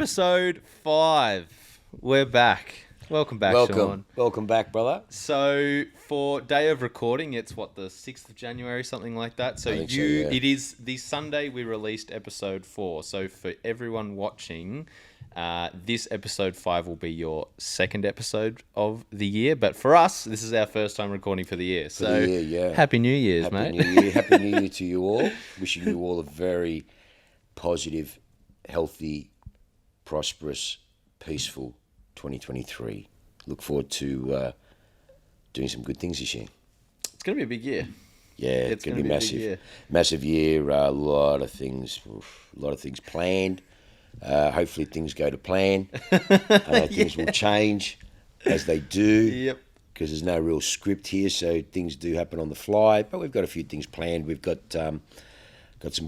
Episode 5. We're back. Welcome back, Shaun. Welcome back, brother. So, for day of recording, it's the 6th of January, something like that. So, it is the Sunday we released episode 4. So, for everyone watching, this episode 5 will be your second episode of the year. But for us, this is our first time recording for the year. Happy New Year's, mate. Happy New Year to you all. Wishing you all a very positive, healthy, prosperous, peaceful 2023. Look forward to doing some good things this year. It's going to be a big year. Yeah, it's going to be massive. Massive year. A lot of things planned. Hopefully things go to plan. Things will change as they do. Yep. Because there's no real script here, so things do happen on the fly. But we've got a few things planned. We've got some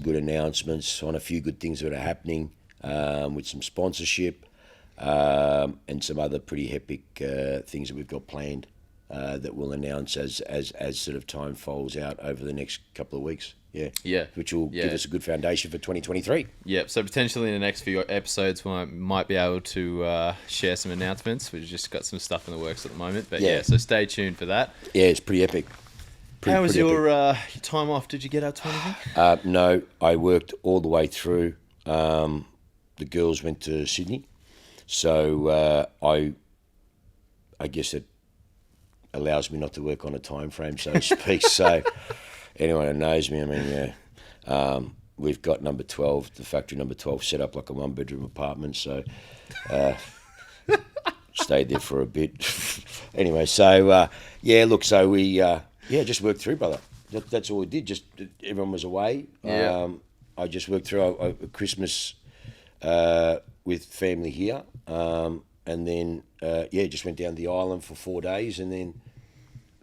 good announcements on a few good things that are happening with some sponsorship and some other pretty epic things that we've got planned that we'll announce as sort of time folds out over the next couple of weeks. Yeah. Which will give us a good foundation for 2023. Yeah. So potentially in the next few episodes, we might be able to share some announcements. We've just got some stuff in the works at the moment. But so stay tuned for that. Yeah, it's pretty epic. How was your time off? Did you get out to anything? No, I worked all the way through. The girls went to Sydney. So I guess it allows me not to work on a time frame, so to speak. So anyone who knows me, I mean, we've got number 12, the factory number 12, set up like a one-bedroom apartment. So stayed there for a bit. Anyway, so so we just worked through, brother. That's all we did. Just everyone was away. Yeah. I just worked through Christmas with family here, and then just went down the island for 4 days, and then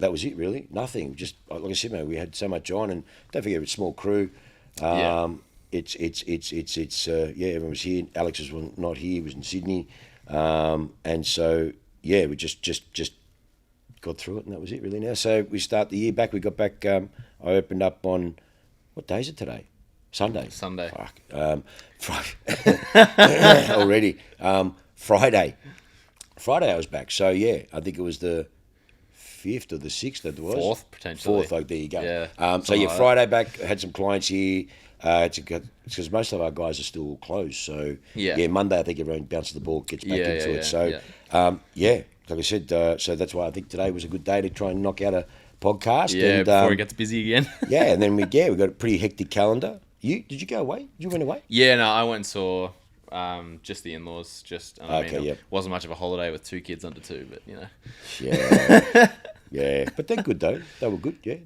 that was it. Really, nothing. Just like I said, man, we had so much on, and don't forget it's a small crew. Everyone was here. Alex was not here; he was in Sydney, and so we just got through it, and that was it really. Now, so we start the year back. We got back. I opened up on what day is it today? Sunday. Fuck. Already. Friday I was back. So, I think it was the 5th or the 6th that it was. 4th, potentially. 4th, there you go. Yeah. Friday back, had some clients here. Because most of our guys are still closed. So, Monday I think everyone bounces the ball, gets back into it. So, like I said, so that's why I think today was a good day to try and knock out a podcast. Yeah, before it gets busy again. And then we got a pretty hectic calendar. Did you go away? You went away? Yeah, no, I went and saw just the in-laws. Wasn't much of a holiday with 2 kids under 2, but you know. Yeah. Yeah, but they're good though. They were good, yeah.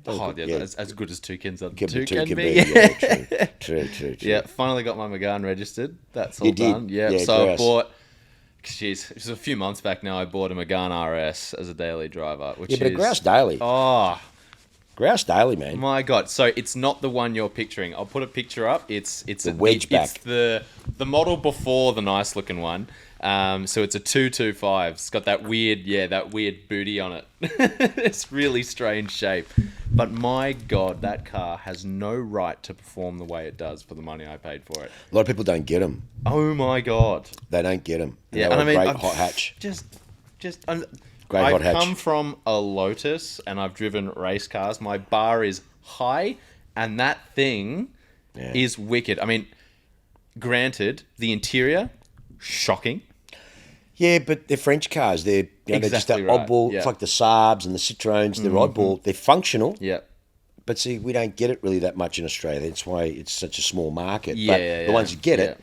As good as 2 kids under 2 can can be. Yeah, true. Yeah, finally got my Megane registered. That's all you done. Did? Yeah, so I bought. Jeez, it was a few months back now. I bought a Megane RS as a daily driver, which but a Grouse Daily. Oh, Grouse Daily, man. My God! So it's not the one you're picturing. I'll put a picture up. It's the wedge back. It's the model before the nice looking one. So it's a 225. It's got that weird booty on it. It's really strange shape. But my God, that car has no right to perform the way it does for the money I paid for it. A lot of people don't get them. Oh my God. They don't get them. Yeah, and I mean, great hot hatch. I've come from a Lotus and I've driven race cars. My bar is high and that thing is wicked. I mean, granted, the interior, shocking. Yeah, but they're French cars. They're just that oddball. Yeah. It's like the Saabs and the Citroens. They're oddball. They're functional. Yeah. But see, we don't get it really that much in Australia. That's why it's such a small market. Yeah, but the ones who get it.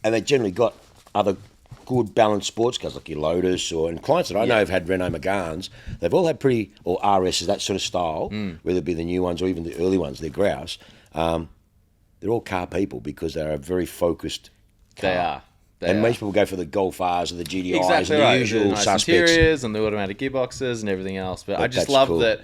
And they generally got other good balanced sports cars like your Lotus and clients that I know have had Renault Meganes. They've all had or RSs, that sort of style, whether it be the new ones or even the early ones, they're grouse. They're all car people because they're a very focused car. They are. Most people go for the Golf Rs or the GDIs exactly and the right. usual nice suspects. Interiors and the automatic gearboxes and everything else. But I just love that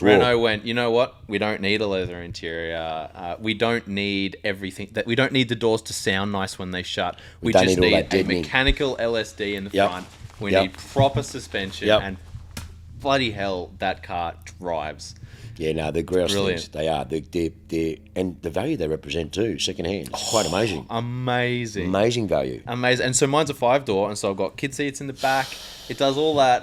Renault went, you know what? We don't need a leather interior. We don't need everything. We don't need the doors to sound nice when they shut. We just need a mechanical LSD in the front. We need proper suspension and bloody hell, that car drives. Yeah, no, they're grouse Brilliant. things. They are. They're and the value they represent too, second hand. It's quite amazing. Amazing. Amazing value. Amazing. And so mine's a 5-door, and so I've got kid seats in the back. It does all that.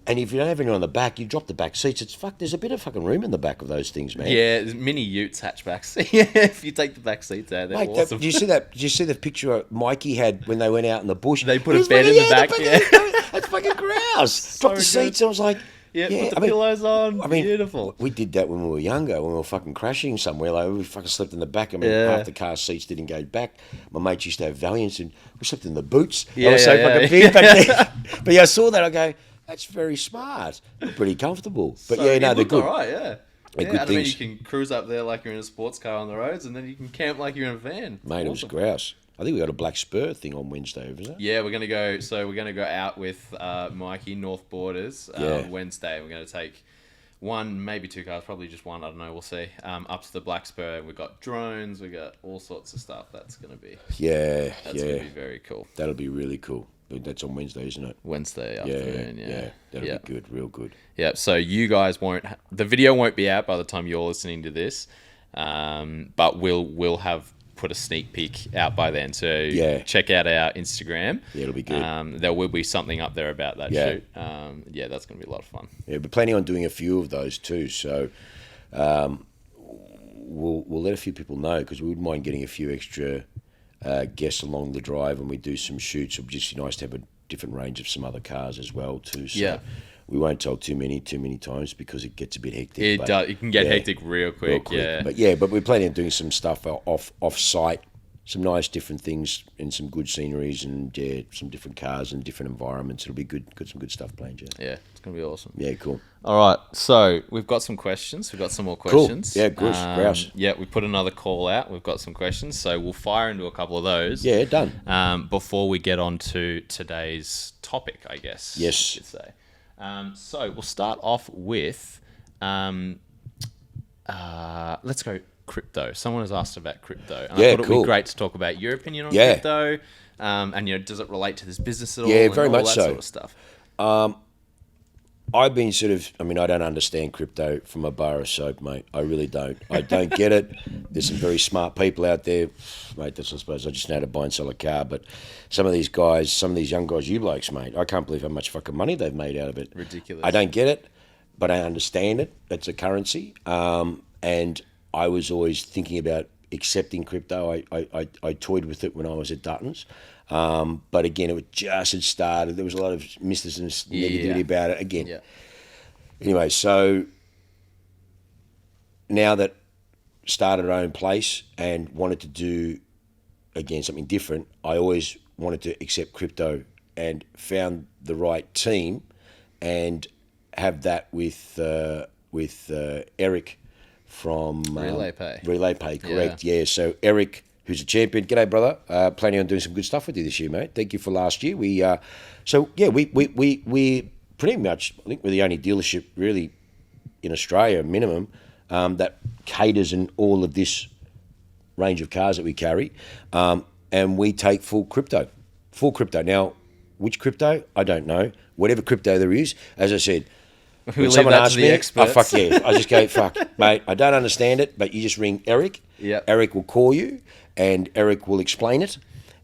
And if you don't have anyone on the back, you drop the back seats. There's a bit of fucking room in the back of those things, man. Yeah, mini utes hatchbacks. Yeah, if you take the back seats out, they're Mate, awesome. did you see that? Did you see the picture Mikey had when they went out in the bush? They put a bed in the back. Yeah, that's fucking grouse. Dropped the seats. I was like, put the pillows on. Beautiful. We did that when we were younger, when we were fucking crashing somewhere. Like we fucking slept in the back. Half the car seats didn't go back. My mates used to have Valiants, and we slept in the boots. Yeah, I was so fucking big back then. But I saw that. I go, that's very smart. They're pretty comfortable. But they're good. All right, yeah. They're good things. You can cruise up there like you're in a sports car on the roads, and then you can camp like you're in a van. Mate, it was grouse. I think we got a black spur thing on Wednesday, isn't it? Yeah, we're gonna go. So we're gonna go out with Mikey North Borders Wednesday. We're gonna take one, maybe 2 cars, probably just one. I don't know. We'll see. Up to the Black Spur. We've got drones. We got all sorts of stuff. That's gonna be gonna be very cool. That'll be really cool. That's on Wednesday, isn't it? Wednesday afternoon. Yeah. That'll be good. Real good. Yeah. So you guys the video won't be out by the time you're listening to this, but we'll have put a sneak peek out by then. So check out our Instagram. Yeah, it'll be good. There will be something up there about that shoot. That's going to be a lot of fun. Yeah, we're planning on doing a few of those too. So we'll let a few people know, because we wouldn't mind getting a few extra guests along the drive when we do some shoots. It'd just be nice to have a different range of some other cars as well too. So we won't tell too many times, because it gets a bit hectic. It does. It can get hectic real quick. Yeah. But we're planning on doing some stuff off site, some nice different things and some good sceneries, and some different cars and different environments. It'll be good. Got some good stuff planned. Yeah, it's gonna be awesome. Yeah, cool. All right, so we've got some questions. We've got some more questions. Cool. Yeah, good. Grouse. Yeah, we put another call out. We've got some questions, so we'll fire into a couple of those. Yeah, done. Before we get on to today's topic, I guess. Yes. I should say. So we'll start off with, let's go crypto. Someone has asked about crypto, and I thought it'd be great to talk about your opinion on crypto, and does it relate to this business at all? Yeah, very much so. Sort of stuff. I've been I don't understand crypto from a bar of soap, mate. I really don't. I don't get it. There's some very smart people out there, mate. I suppose I just know how to buy and sell a car. But some of these young guys, you blokes, mate, I can't believe how much fucking money they've made out of it. Ridiculous. I don't get it, but I understand it. It's a currency. And I was always thinking about accepting crypto. I toyed with it when I was at Dutton's. But again, it just had started. There was a lot of mysticism, negativity about it. Again, Anyway, so now that started our own place and wanted to do again something different, I always wanted to accept crypto, and found the right team, and have that with Eric from Relay Pay, correct? Yeah. So Eric, who's a champion. G'day, brother. Planning on doing some good stuff with you this year, mate. Thank you for last year. We pretty much, I think we're the only dealership really in Australia, minimum, that caters in all of this range of cars that we carry, and we take full crypto. Now, which crypto? I don't know. Whatever crypto there is, as I said. When someone asks me, fuck yeah. I just go, fuck, mate, I don't understand it, but you just ring Eric. Yep. Eric will call you, and Eric will explain it.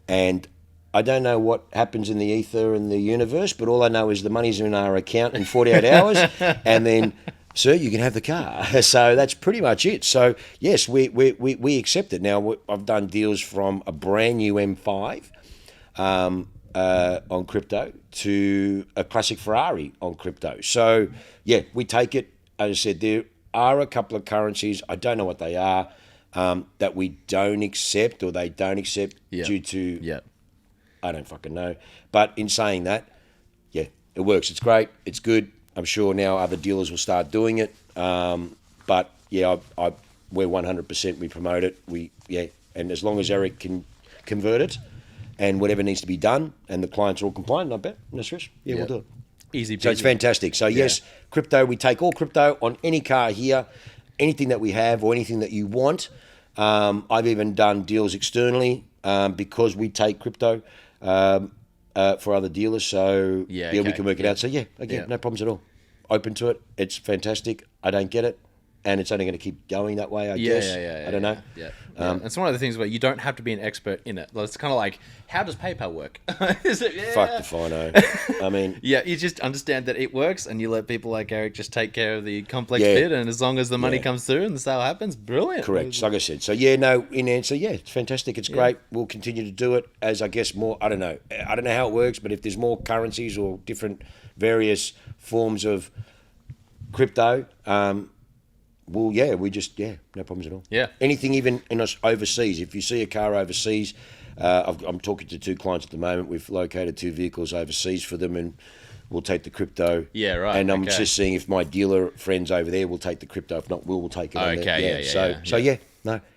And I don't know what happens in the ether and the universe, but all I know is the money's in our account in 48 hours, and then, sir, you can have the car. So that's pretty much it. So, yes, we accept it. Now, I've done deals from a brand new M5 on crypto to a classic Ferrari on crypto. So, yeah, we take it. As I said, there are a couple of currencies, I don't know what they are, that we don't accept, or they don't accept due to, I don't fucking know. But in saying that, yeah, it works. It's great. It's good. I'm sure now other dealers will start doing it. But yeah, we're 100%. We promote it. And as long as Eric can convert it, and whatever needs to be done, and the clients are all compliant, I bet, no stress. Yeah, we'll do it. Easy peasy. So it's fantastic. So yes, crypto. We take all crypto on any car here, anything that we have or anything that you want. I've even done deals externally because we take crypto for other dealers. So we can work it out. So no problems at all. open to it. It's fantastic. I don't get it. And it's only going to keep going that way, I guess. I don't know. It's one of the things where you don't have to be an expert in it. It's kind of like, how does PayPal work? Is it, Fuck if I know. I mean... you just understand that it works and you let people like Eric just take care of the complex bit, and as long as the money comes through and the sale happens, brilliant. Correct. Like I said. So, in answer, it's fantastic. It's great. We'll continue to do it as, I guess, more... I don't know how it works, but if there's more currencies or different various forms of crypto... Well, no problems at all. Yeah. Anything even in us overseas. If you see a car overseas, I'm talking to 2 clients at the moment. We've located 2 vehicles overseas for them, and we'll take the crypto. Yeah, right. And I'm just seeing if my dealer friends over there will take the crypto. If not, we'll take it.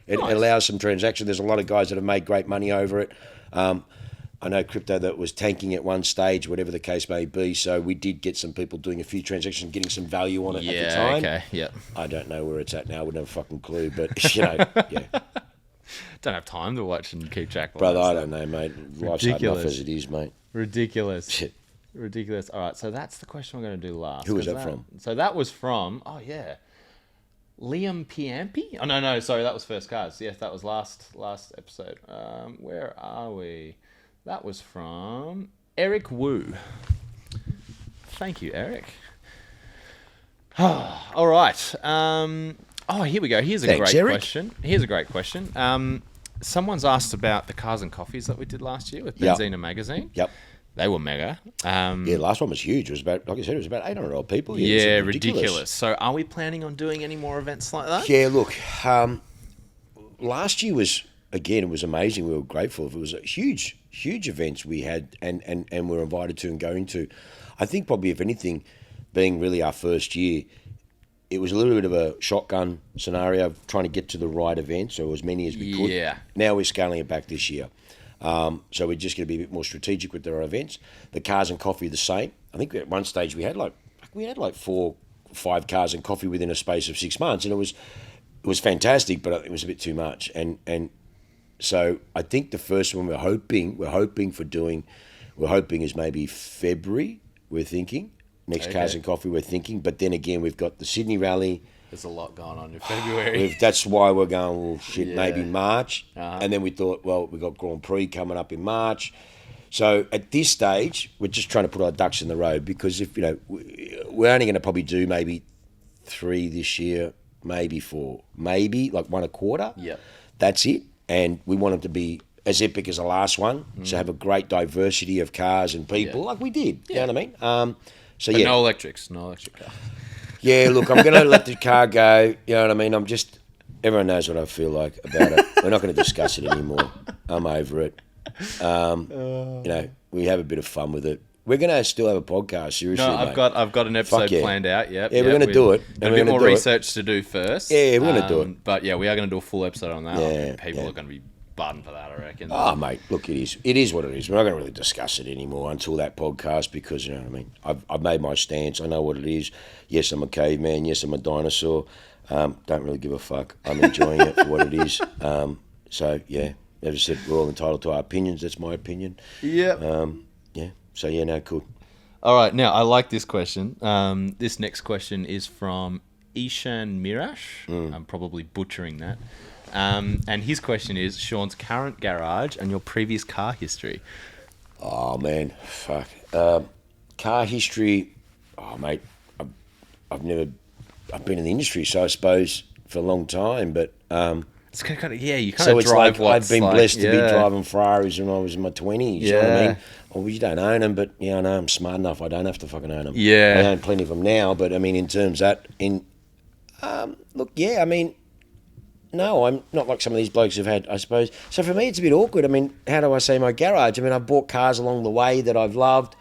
It allows some transaction. There's a lot of guys that have made great money over it. I know crypto that was tanking at one stage, whatever the case may be. So we did get some people doing a few transactions, getting some value on it at the time. Okay, yeah. I don't know where it's at now. I wouldn't have a fucking clue, but Don't have time to watch and keep track. Brother, I don't know, mate. Life's hard enough as it is, mate. Ridiculous. Shit. Ridiculous. All right, so that's the question we're going to do last. Who was that from? So that was from, Liam Piampi? Oh, no, sorry, that was First Cars. Yes, that was last episode. Where are we? That was from Eric Wu. Thank you, Eric. All right. Here we go. Here's a great question. Someone's asked about the cars and coffees that we did last year with Benzina Magazine. Yep. They were mega. Last one was huge. It was about, like I said, it was about 800 odd people. Yeah, ridiculous. So are we planning on doing any more events like that? Yeah, look, last year was, again, it was amazing. We were grateful. It was a huge events we had and were invited to and going to. I think probably, if anything, being really our first year, it was a little bit of a shotgun scenario of trying to get to the right events, or as many as we could. Yeah. Now we're scaling it back this year. So we're just going to be a bit more strategic with our events. The cars and coffee are the same. I think at one stage we had like 4 or 5 cars and coffee within a space of 6 months, and it was fantastic, but it was a bit too much. And so I think the first one we're hoping is maybe February. We're thinking next cars and coffee. We're thinking, but then again we've got the Sydney Rally. There's a lot going on in February. That's why we're going, maybe March. And then we thought, we've got Grand Prix coming up in March. So at this stage, we're just trying to put our ducks in the road, because if we're only going to probably do maybe 3 this year, maybe 4, maybe like 1 a quarter. Yeah, that's it. And we want it to be as epic as the last one. So have a great diversity of cars and people, like we did. You know what I mean? But no electric car. Yeah, look, I'm going to let the car go. You know what I mean? Everyone knows what I feel like about it. We're not going to discuss it anymore. I'm over it. We have a bit of fun with it. We're going to still have a podcast, seriously. No, I've got an episode planned out. Yep. Yeah, we're going to do it. A bit more research to do first. Yeah, we're going to do it. But we are going to do a full episode on that. Yeah, people are going to be buzzing for that, I reckon. Oh, mate, look, it is what it is. We're not going to really discuss it anymore until that podcast, because, you know what I mean, I've made my stance. I know what it is. Yes, I'm a caveman. Yes, I'm a dinosaur. Don't really give a fuck. I'm enjoying it for what it is. So, yeah, as I said, we're all entitled to our opinions. That's my opinion. Yeah. So, yeah, no, cool. All right, now, I like this question. This next question is from Ishan Mirash. I'm probably butchering that. And his question is Shaun's current garage and your previous car history. Oh, man, fuck. Car history, mate, I've been in the industry, so I suppose for a long time, but... it's kind of, you kind so of drive I've been blessed to be driving Ferraris when I was in my 20s, you know what I mean? Well, you don't own them, but, I know I'm smart enough, I don't have to fucking own them. Yeah. I own plenty of them now, but, I mean, in terms of that, no, I'm not like some of these blokes have had, I suppose. So for me, it's a bit awkward. I mean, how do I say my garage? I mean, I've bought cars along the way that I've loved,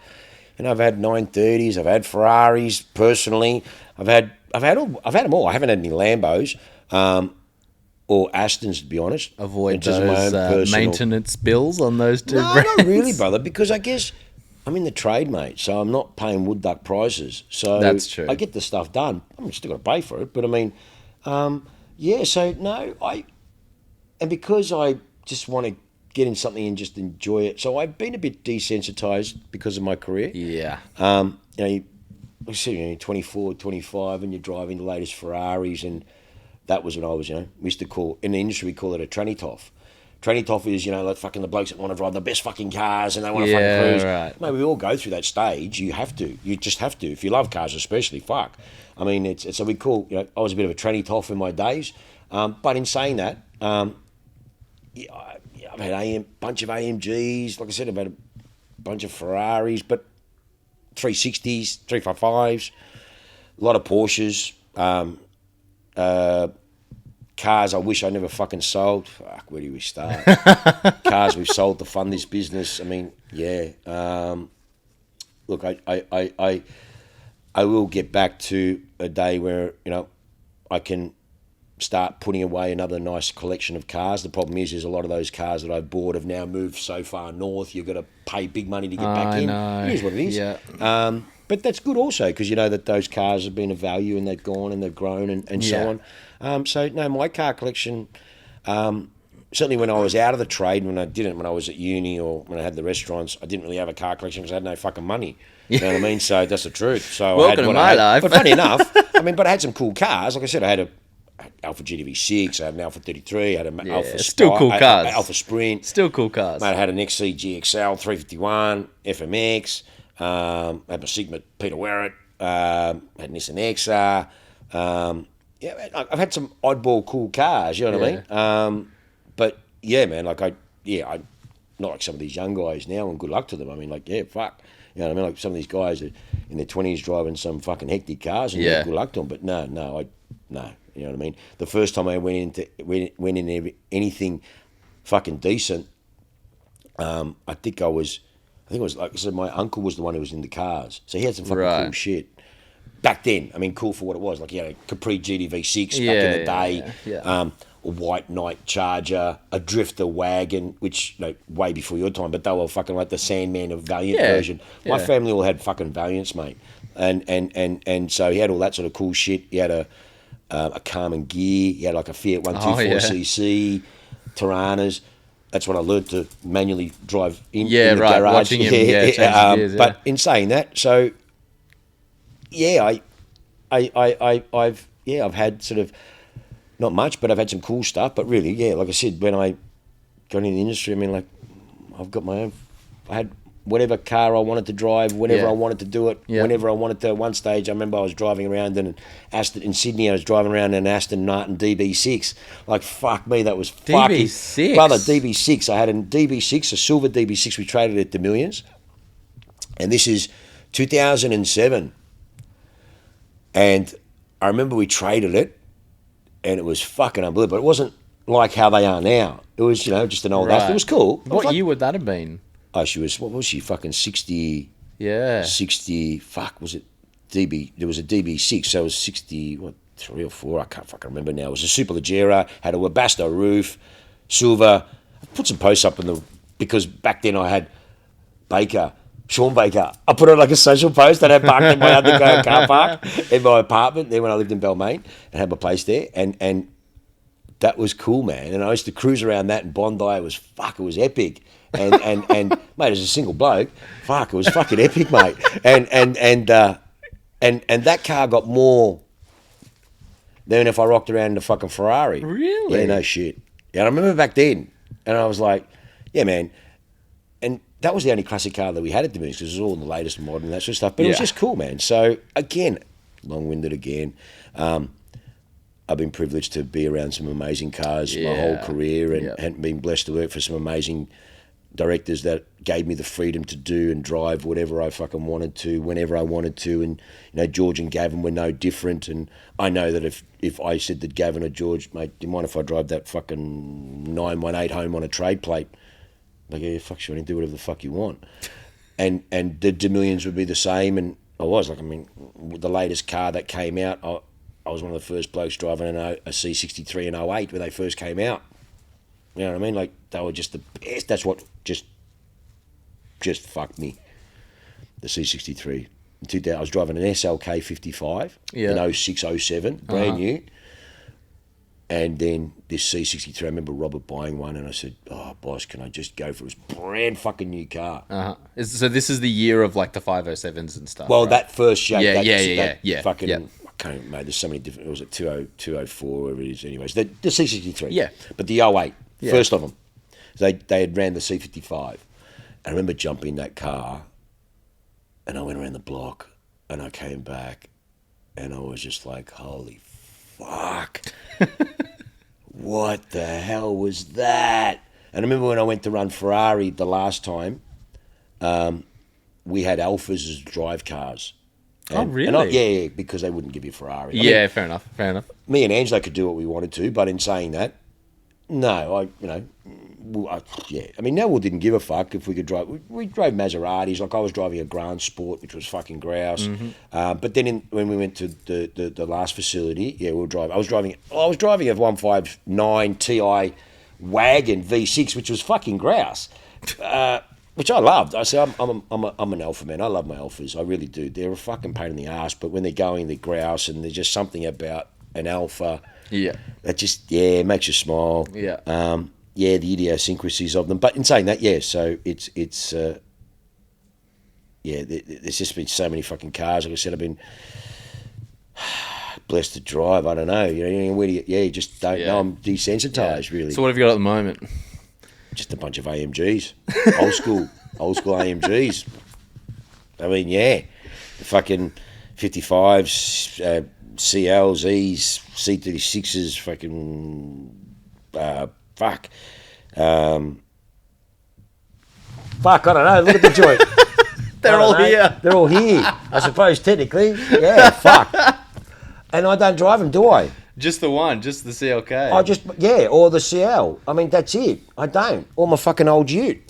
and I've had 930s, I've had Ferraris personally, I've had them all. I haven't had any Lambos or Astons, to be honest. Avoid those maintenance bills on those two brands. No, not really, brother, because I guess I'm in the trade, mate, so I'm not paying wood duck prices. So that's true. I get the stuff done. I'm still got to pay for it, but I mean... so no, and because I just want to get in something and just enjoy it, so I've been a bit desensitized because of my career. Yeah. I said, 24, 25, and you're driving the latest Ferraris, and that was when I was, we used to call, in the industry, we call it a tranny toff. Tranny toff is, like fucking the blokes that want to drive the best fucking cars and they want to fucking cruise. Right. Mate, we all go through that stage. You have to. You just have to. If you love cars especially, fuck. I mean, it's so we call, I was a bit of a tranny toff in my days. But in saying that, I've had a bunch of AMGs. Like I said, I've had a bunch of Ferraris, but 360s, 355s, a lot of Porsches. Cars I wish I never fucking sold. Fuck, where do we start? Cars we've sold to fund this business. I mean, yeah. Look, I will get back to a day where, I can start putting away another nice collection of cars. The problem is a lot of those cars that I've bought have now moved so far north, you've got to pay big money to get back in. Know. It is what it is. Yeah. But that's good also because you know that those cars have been of value and they've gone and they've grown and so on. So, no, my car collection, certainly when I was out of the trade, when I was at uni or when I had the restaurants, I didn't really have a car collection because I had no fucking money. You know what I mean? So that's the truth. So Welcome to my life. But funny enough, but I had some cool cars. Like I said, I had a Alpha GTV6, I had an Alpha 33, I had an Alpha still cool cars. Alpha Sprint. Still cool cars. Mate, I had an XC GXL 351, FMX, I had my Sigma Peter Werrett, had an Nissan XR. I've had some oddball cool cars, you know what I mean? But yeah, man, I not like some of these young guys now, and good luck to them. I mean, fuck. You know what I mean? Like some of these guys are in their 20s driving some fucking hectic cars, and good luck to them. But no. You know what I mean? The first time I went in anything fucking decent, I think it was like I said, my uncle was the one who was in the cars, so he had some fucking cool shit. Back then, I mean, cool for what it was. Like, a Capri GTV6 back in the day, a white Knight Charger, a Drifter wagon, which, way before your time, but they were fucking like the Sandman of Valiant version. My family all had fucking Valiants, mate. And so he had all that sort of cool shit. He had a Carmen Gear, he had like a Fiat 124cc, Tiranas. That's when I learned to manually drive in the garage. Watching him, change gears, But in saying that, so I've had sort of not much, but I've had some cool stuff. But really, like I said, when I got into the industry, I mean, like I've got my own. I had whatever car I wanted to drive, whenever I wanted to do it, whenever I wanted to. At one stage, I remember I was driving around in Sydney. I was driving around in an Aston Martin DB6. Like, fuck me, that was fucking... DB6? Brother, DB6. I had a DB6, a silver DB6. We traded it to millions. And this is 2007. And I remember we traded it, and it was fucking unbelievable. It wasn't like how they are now. It was, just an old Aston. It was cool. What year would that have been? Oh, what was she? Fucking 60. Yeah. 60, fuck, was it DB? There was a DB6, so it was 60, 3 or 4, I can't fucking remember now. It was a Superleggera, had a Webasto roof, silver. I put some posts up because back then I had Shaun Baker. I put on like a social post that I parked in my underground car park in my apartment there when I lived in Balmain and had my place there. And that was cool, man. And I used to cruise around that in Bondi. It was epic. And mate, as a single bloke, it was fucking epic, mate. And that car got more than if I rocked around in a fucking Ferrari. Really? Yeah, no shit. Yeah, I remember back then, and I was like, yeah, man. And that was the only classic car that we had at the Moons because it was all the latest and modern and that sort of stuff. But it was just cool, man. So again, long-winded again. I've been privileged to be around some amazing cars my whole career and been blessed to work for some amazing directors that gave me the freedom to do and drive whatever I fucking wanted to, whenever I wanted to. And, George and Gavin were no different. And I know that if I said to Gavin or George, mate, do you mind if I drive that fucking 918 home on a trade plate? Like, yeah, fuck sure, I didn't do whatever the fuck you want. And the Demillions would be the same. And I was, like, I mean, the latest car that came out, I was one of the first blokes driving a C63 in 08 when they first came out. You know what I mean? Like, they were just the best. That's what just fucked me. The C63. In 2000, I was driving an SLK 55 in 06, 07, brand new. And then this C63, I remember Robert buying one, and I said, "Oh, boss, can I just go for it?" It was a brand fucking new car. So this is the year of like the 507s and stuff. Well, right? that first shape, Yeah. fucking, Yeah. I can't even remember. There's so many different. It was a 204, whatever it is. Anyways, the C63. Yeah. But the 08, Yeah. first of them, they had ran the C55. I remember jumping in that car, and I went around the block, and I came back, and I was just like, "Holy fuck." What the hell was that? And I remember when I went to run Ferrari the last time, we had Alphas as drive cars. And, really? Yeah, because they wouldn't give you Ferrari. I Yeah, mean, fair enough. me and Angelo could do what we wanted to, but in saying that, no, I mean, Neville didn't give a fuck if we could drive. We drove Maseratis. Like I was driving a Grand Sport, which was fucking grouse. But then when we went to the last facility, yeah, we were driving. I was driving a 159 Ti wagon V6, which was fucking grouse, which I loved. I said, I'm an alpha man. I love my alphas. I really do. They're a fucking pain in the ass, but when they're going, they're grouse, and there's just something about an alpha. Yeah. That just, it makes you smile. Yeah. The idiosyncrasies of them. But in saying that, so it's there's just been so many fucking cars. Like I said, I've been blessed to drive. I don't know. Where do you just don't know. I'm desensitized, really. So what have you got at the moment? Just a bunch of AMGs. old school AMGs. I mean, the fucking 55s, CLs, E's, C36s, fucking fuck. Fuck, I don't know. Look at the joint. They're all here. They're all here. I suppose technically. Yeah, fuck. And I don't drive them, do I? Just the one, just the CLK. Or the CL. I mean, that's it. I don't. Or my fucking old ute.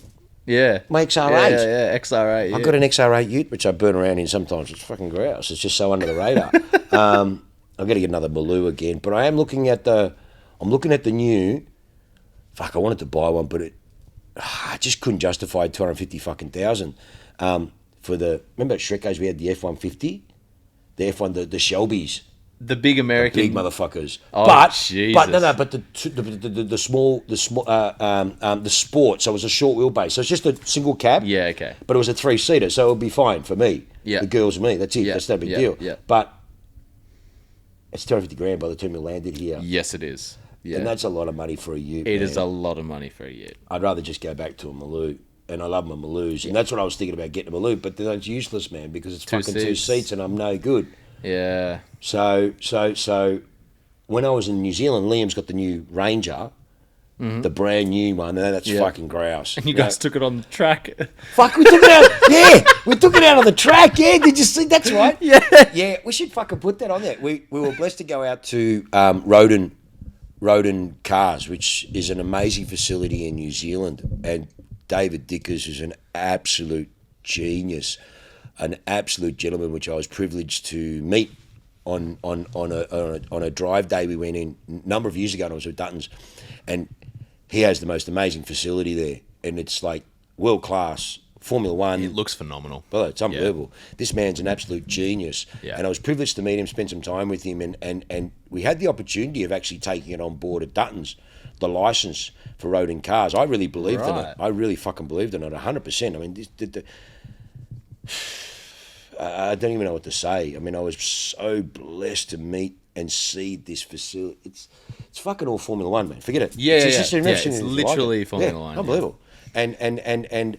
Yeah. My XR8. Yeah, XR8. Yeah. I've got an XR8 ute, which I burn around in sometimes. It's fucking grouse. It's just so under the radar. I've got to get another Maloo again. But I'm looking at the new. Fuck, I wanted to buy one, but I just couldn't justify 250 fucking thousand. For the, remember at Shrekos we had the F-150? The F1, the Shelbys. The big American. The big motherfuckers. Oh, Jesus. But the small, the sport, so it was a short wheelbase. So it's just a single cab. Yeah, okay. But it was a 3-seater, so it would be fine for me. Yeah. The girls and me, that's it. Yeah. That's no big deal. Yeah. But it's 250 grand by the time we landed here. Yes, it is. Yeah. And that's a lot of money for a ute. It is a lot of money for a ute. I'd rather just go back to a Maloo. And I love my Maloos. And that's what I was thinking about, getting a Maloo. But then it's useless, man, because it's fucking 2 seats and I'm no good. Yeah. So when I was in New Zealand, Liam's got the new Ranger, the brand new one, and that's fucking grouse. And you guys took it on the track. Fuck, we took it out. Yeah, we took it out on the track. Yeah, did you see? That's right. Yeah, we should fucking put that on there. We were blessed to go out to Roden Cars, which is an amazing facility in New Zealand, and David Dickers is an absolute genius, an absolute gentleman, which I was privileged to meet on a drive day we went in a number of years ago, and I was with Duttons, and he has the most amazing facility there, and it's like world class Formula One. It looks phenomenal. Well, it's unbelievable. Yeah. This man's an absolute genius, and I was privileged to meet him, spend some time with him, and we had the opportunity of actually taking it on board at Duttons, the license for Roden Cars. I really believed in it. I really fucking believed in it, 100%. I mean, I don't even know what to say. I mean, I was so blessed to meet and see this facility. It's fucking all Formula One, man. Forget it. It's literally Formula One. Unbelievable. And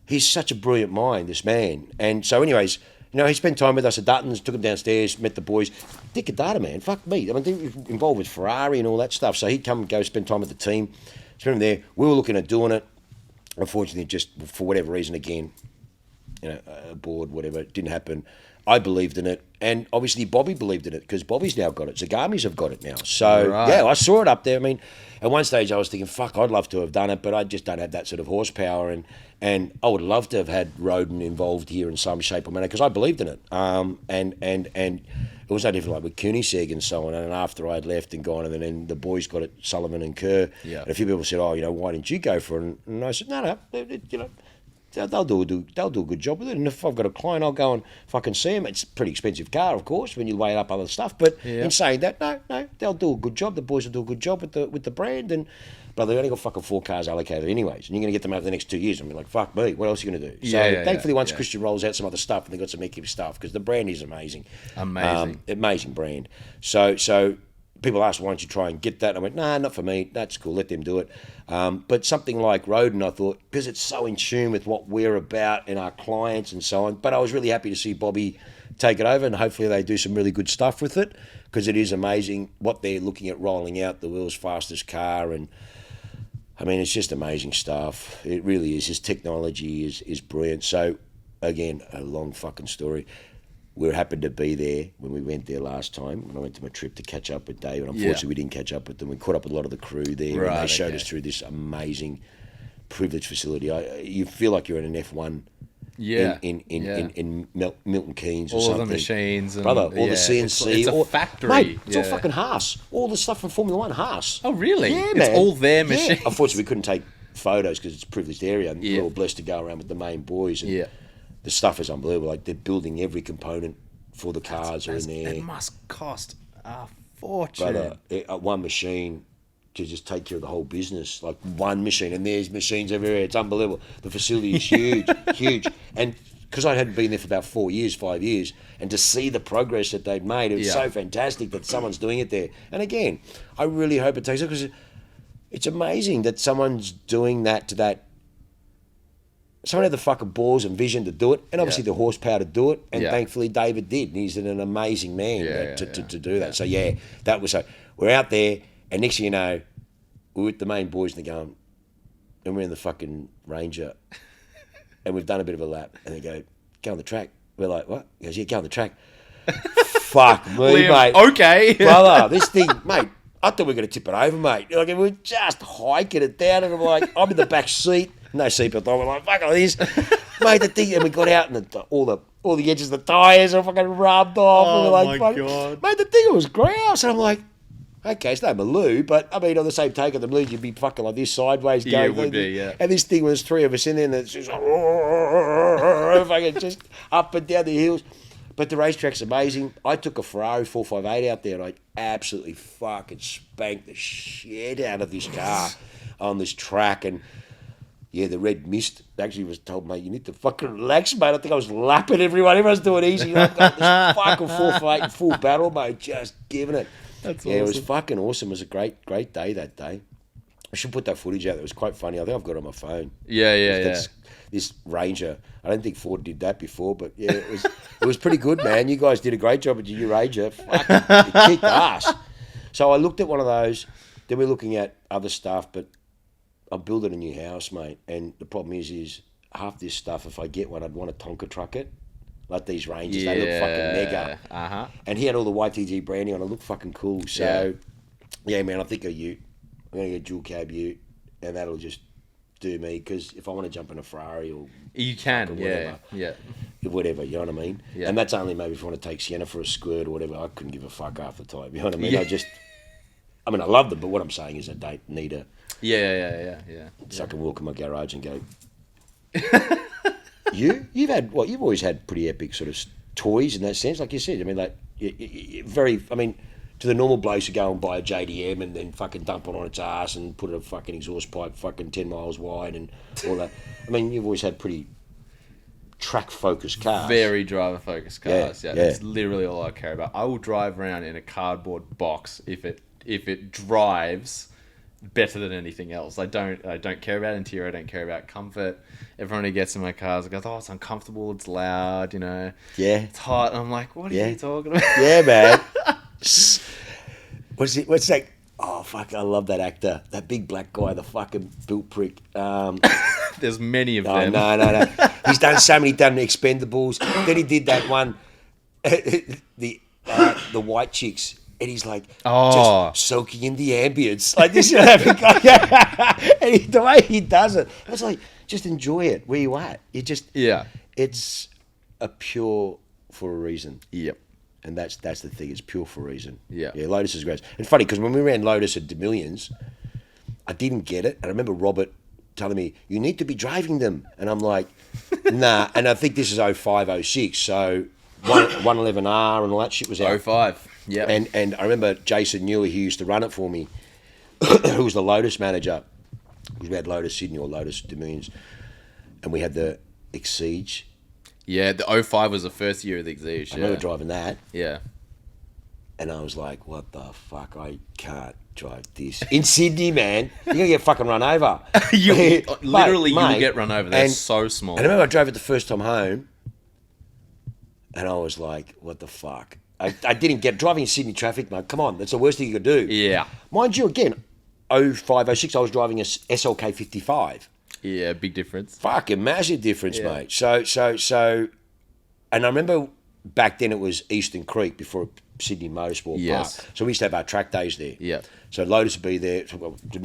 he's such a brilliant mind, this man. And so, anyways, he spent time with us at Duttons, took him downstairs, met the boys. Dick Adata, man, fuck me. I mean, he was involved with Ferrari and all that stuff. So he'd come and go spend time with the team. Spend him there. We were looking at doing it. Unfortunately, just for whatever reason, again, board, whatever, it didn't happen. I believed in it, and obviously Bobby believed in it, because Bobby's now got it. Zagamis have got it now. So, I saw it up there. I mean, at one stage I was thinking, fuck, I'd love to have done it, but I just don't have that sort of horsepower, and I would love to have had Roden involved here in some shape or manner, because I believed in it. And it was no different like with Koenigsegg and so on, and after I had left and gone, and then the boys got it, Sullivan and Kerr, and a few people said, why didn't you go for it? And I said, no, they'll do a good job with it. And if I've got a client, I'll go and fucking see them. It's a pretty expensive car, of course, when you weigh up other stuff. But in saying that, no, they'll do a good job. The boys will do a good job with the brand. And brother, they only got fucking 4 cars allocated anyways, and you're going to get them over the next 2 years. And be like, fuck me, what else are you going to do? So thankfully, once Christian rolls out some other stuff, and they got some equity stuff, because the brand is amazing, amazing brand. So people asked, why don't you try and get that? And I went, nah, not for me. That's cool. Let them do it. But something like Roden, I thought, because it's so in tune with what we're about and our clients and so on. But I was really happy to see Bobby take it over, and hopefully they do some really good stuff with it, because it is amazing what they're looking at rolling out, the world's fastest car. And I mean, it's just amazing stuff. It really is. His technology is brilliant. So again, a long fucking story. We happened to be there when we went there last time, when I went to my trip to catch up with Dave. And unfortunately, we didn't catch up with them. We caught up with a lot of the crew there, and they showed us through this amazing, privileged facility. You feel like you're in an F1 in Milton Keynes or something. All the machines. And, brother, all the CNC. It's a factory. Mate, it's all fucking Haas. All the stuff from Formula 1, Haas. Oh, really? Yeah, man. It's all their machines. Yeah. Unfortunately, we couldn't take photos because it's a privileged area, and we're all blessed to go around with the main boys. And the stuff is unbelievable. Like, they're building every component for the cars are in there. It must cost a fortune. Brother, one machine to just take care of the whole business. Like, one machine, and there's machines everywhere. It's unbelievable. The facility is huge, huge. And because I hadn't been there for about 5 years, and to see the progress that they'd made, it was so fantastic that someone's doing it there. And again, I really hope it takes it, because it's amazing that someone's doing that to that. Someone had the fucking balls and vision to do it, and obviously the horsepower to do it, and thankfully David did, and he's an amazing man to do that. So that was so. We're out there, and next thing you know, we're with the main boys, and they're going, and we're in the fucking Ranger, and we've done a bit of a lap, and they go on the track. We're like, what? He goes, yeah, go on the track. Fuck me, Liam, mate. Okay. Brother, this thing, mate, I thought we were going to tip it over, mate. Like, we're just hiking it down, and I'm like, I'm in the back seat. No seatbelt on. We're like, fuck all this. Mate, the thing, and we got out, and all the edges of the tyres are fucking rubbed off. Oh, and we're like, my God. Mate, the thing was grouse. And I'm like, okay, it's no Maloo, but I mean, on the same take of the Maloo, you'd be fucking like this sideways going. Yeah, it would be, yeah. And this thing was 3 of us in there, and it's just like, fucking just up and down the hills. But the racetrack's amazing. I took a Ferrari 458 out there, and I absolutely fucking spanked the shit out of this car on this track. And yeah, the red mist actually was told, mate, you need to fucking relax, mate. I think I was lapping everyone. Everyone's doing easy. I've got this fucking 458 in full battle, mate, just giving it. That's awesome. Yeah, it was fucking awesome. It was a great day that day. I should put that footage out. It was quite funny. I think I've got it on my phone. Yeah. This Ranger. I don't think Ford did that before, but yeah, it was pretty good, man. You guys did a great job with your Ranger. Fucking, it kicked ass. So I looked at one of those. Then we're looking at other stuff, but I'm building a new house, mate, and the problem is half this stuff, if I get one, I'd want to Tonka truck it. Like these Rangers, they look fucking mega. Uh-huh. And he had all the YTG branding on it, looked fucking cool. So, yeah, man, I think a ute. I'm going to get a dual cab ute, and that'll just do me, because if I want to jump in a Ferrari or... You can, whatever, you know what I mean? Yeah. And that's only maybe if you want to take Sienna for a squirt or whatever. I couldn't give a fuck half the time, you know what I mean? Yeah. I love them, but what I'm saying is I don't need a... Yeah. So I can walk in my garage and go, you've always had pretty epic sort of toys in that sense, like you said. I mean, like, to the normal blokes who go and buy a JDM and then fucking dump it on its ass and put a fucking exhaust pipe fucking 10 miles wide and all that. I mean, you've always had pretty track-focused cars. Very driver-focused cars, yeah. That's literally all I care about. I will drive around in a cardboard box if it drives better than anything else. I don't care about interior. I don't care about comfort. Everyone who gets in my cars goes, oh, it's uncomfortable, it's loud, it's hot. And I'm like, what are you talking about? Yeah, man. What's that? Oh, fuck, I love that actor. That big black guy, the fucking built prick. There's many of them. No. He's done so many Expendables. Then he did that one, the white chicks. And he's like, just soaking in the ambience. Like this, and the way he does it, I was like, just enjoy it where you at. It's a pure for a reason. Yep. And that's the thing. It's pure for a reason. Yeah. Lotus is great. And funny because when we ran Lotus at Millions, I didn't get it. And I remember Robert telling me, you need to be driving them. And I'm like, nah. And I think this is 05, 06. So 111R and all that shit was out. 05, yeah. And I remember Jason Newer, who used to run it for me, who was the Lotus manager. We had Lotus Sydney or Lotus Dominions. And we had the Exige. Yeah, the 05 was the first year of the Exige. I remember driving that. Yeah. And I was like, what the fuck? I can't drive this. In Sydney, man, you're going to get fucking run over. Literally, you will get run over. They're so small. And I remember I drove it the first time home, and I was like, what the fuck? I didn't get driving in Sydney traffic, mate. Come on, that's the worst thing you could do. Yeah. Mind you, again, 05, 06, I was driving a SLK 55. Yeah, big difference. Fucking massive difference, mate. So, and I remember back then it was Eastern Creek before Sydney Motorsport Park. So we used to have our track days there. Yeah. So Lotus would be there,